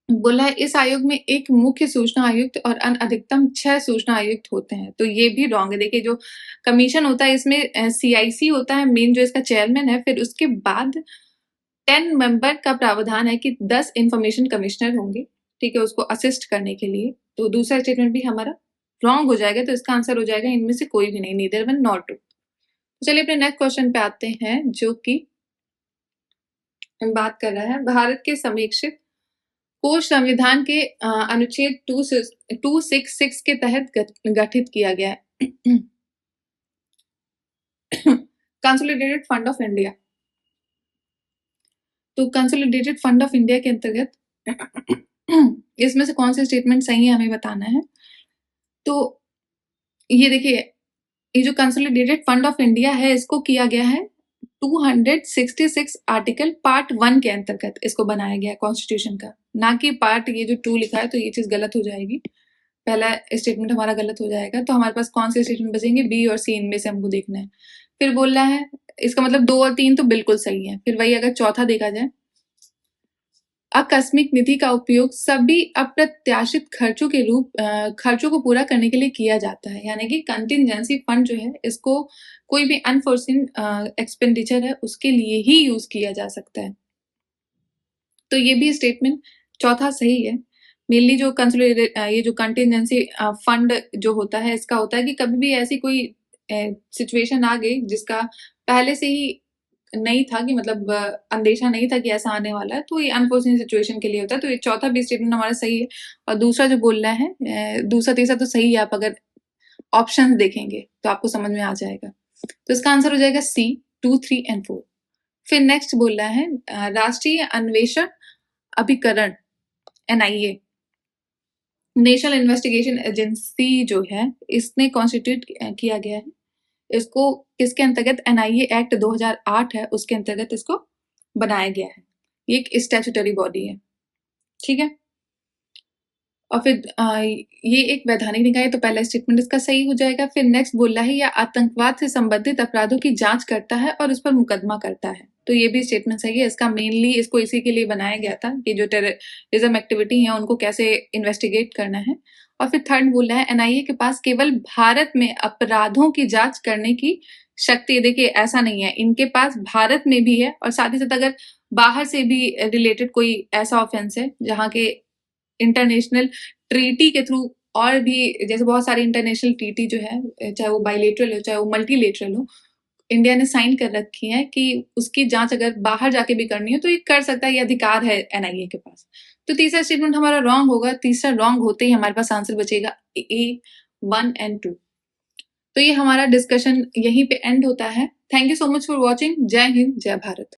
बोला है इस आयोग में एक मुख्य सूचना आयुक्त और अधिकतम 6 सूचना आयुक्त होते हैं। तो ये भी रॉन्ग है। देखिए जो कमीशन होता है इसमें CIC होता है मेन, जो इसका चेयरमैन है। फिर उसके बाद 10 मेंबर का प्रावधान है कि 10 इंफॉर्मेशन कमिश्नर होंगे, ठीक है, उसको असिस्ट करने के लिए। तो दूसरा स्टेटमेंट भी हमारा रॉन्ग हो जाएगा। तो इसका आंसर हो जाएगा इनमें से कोई भी नहीं, नीदर वन नॉर टू। चलिए अपने नेक्स्ट क्वेश्चन पे आते हैं जो कि बात कर रहा है भारत के समीक्षित कोष संविधान के अनुच्छेद 266 के तहत गठित किया गया है। Consolidated fund of India. तो कंसोलिडेटेड फंड ऑफ इंडिया के अंतर्गत इसमें से कौन से स्टेटमेंट सही है हमें बताना है। तो ये देखिए, ये जो कंसोलिडेटेड फंड ऑफ इंडिया है इसको किया गया है 266 आर्टिकल पार्ट 1 के अंतर्गत इसको बनाया गया है कॉन्स्टिट्यूशन का, ना कि पार्ट ये जो 2 लिखा है। तो ये चीज गलत हो जाएगी, पहला स्टेटमेंट हमारा गलत हो जाएगा। तो हमारे पास कौन से स्टेटमेंट बचेंगे, बी और सी, इनमें से हमको देखना है। फिर बोल रहा है इसका मतलब 2 और 3 तो बिल्कुल सही है। फिर वही अगर चौथा देखा जाए, आकस्मिक निधि का उपयोग सभी अप्रत्याशित खर्चों को पूरा करने के लिए किया जाता है। यानी कि कंटिजेंसी फंड जो है इसको कोई भी अनफोर्सीन एक्सपेंडिचर है उसके लिए ही यूज किया जा सकता है। तो ये भी स्टेटमेंट चौथा सही है। मेनली जो ये जो कंटिजेंसी फंड जो होता है इसका होता है कि कभी भी ऐसी कोई सिचुएशन आ गई जिसका पहले से ही नहीं था, कि मतलब अंदेशा नहीं था कि ऐसा आने वाला है, तो ये अनफोर्चुनेट सिचुएशन के लिए होता है। तो ये चौथा भी स्टेटमेंट हमारा सही है। और दूसरा जो बोल रहा है दूसरा तीसरा तो सही है। आप अगर ऑप्शंस देखेंगे तो आपको समझ में आ जाएगा। तो इसका आंसर हो जाएगा C, 2, 3 and 4। फिर नेक्स्ट बोल रहा है राष्ट्रीय अन्वेषण अभिकरण NIA, नेशनल इन्वेस्टिगेशन एजेंसी जो है इसने कॉन्स्टिट्यूट किया गया है। इसको किसके अंतर्गत, NIA एक्ट 2008 है उसके अंतर्गत इसको बनाया गया है। ये एक स्टैट्यूटरी बॉडी है, ठीक है। और फिर ये एक वैधानिक निकाय है। तो पहला स्टेटमेंट इसका सही हो जाएगा। फिर नेक्स्ट बोल रहा है यह आतंकवाद से संबंधित अपराधों की जांच करता है और उस पर मुकदमा करता है। तो ये भी स्टेटमेंट सही है। इसका मेनली इसको इसी के लिए बनाया गया था कि जो टेररिज्म एक्टिविटी है उनको कैसे इन्वेस्टिगेट करना है। और फिर थर्ड बोल रहा है NIA के पास केवल भारत में अपराधों की जांच करने की शक्ति। देखिए ऐसा नहीं है, इनके पास भारत में भी है और साथ ही साथ अगर बाहर से भी रिलेटेड कोई ऐसा ऑफेंस है जहाँ के इंटरनेशनल ट्रीटी के थ्रू, और भी जैसे बहुत सारी इंटरनेशनल ट्रीटी जो है चाहे वो बायलेटरल हो चाहे वो मल्टीलेटरल हो, इंडिया ने साइन कर रखी है कि उसकी जांच अगर बाहर जाके भी करनी हो तो ये कर सकता है, ये अधिकार है NIA के पास। तो तीसरा स्टेटमेंट हमारा रॉन्ग होगा। तीसरा रॉन्ग होते ही हमारे पास आंसर बचेगा A, 1 and 2। तो ये हमारा डिस्कशन यहीं पे एंड होता है। Thank you so much for watching. जय हिंद, जय भारत।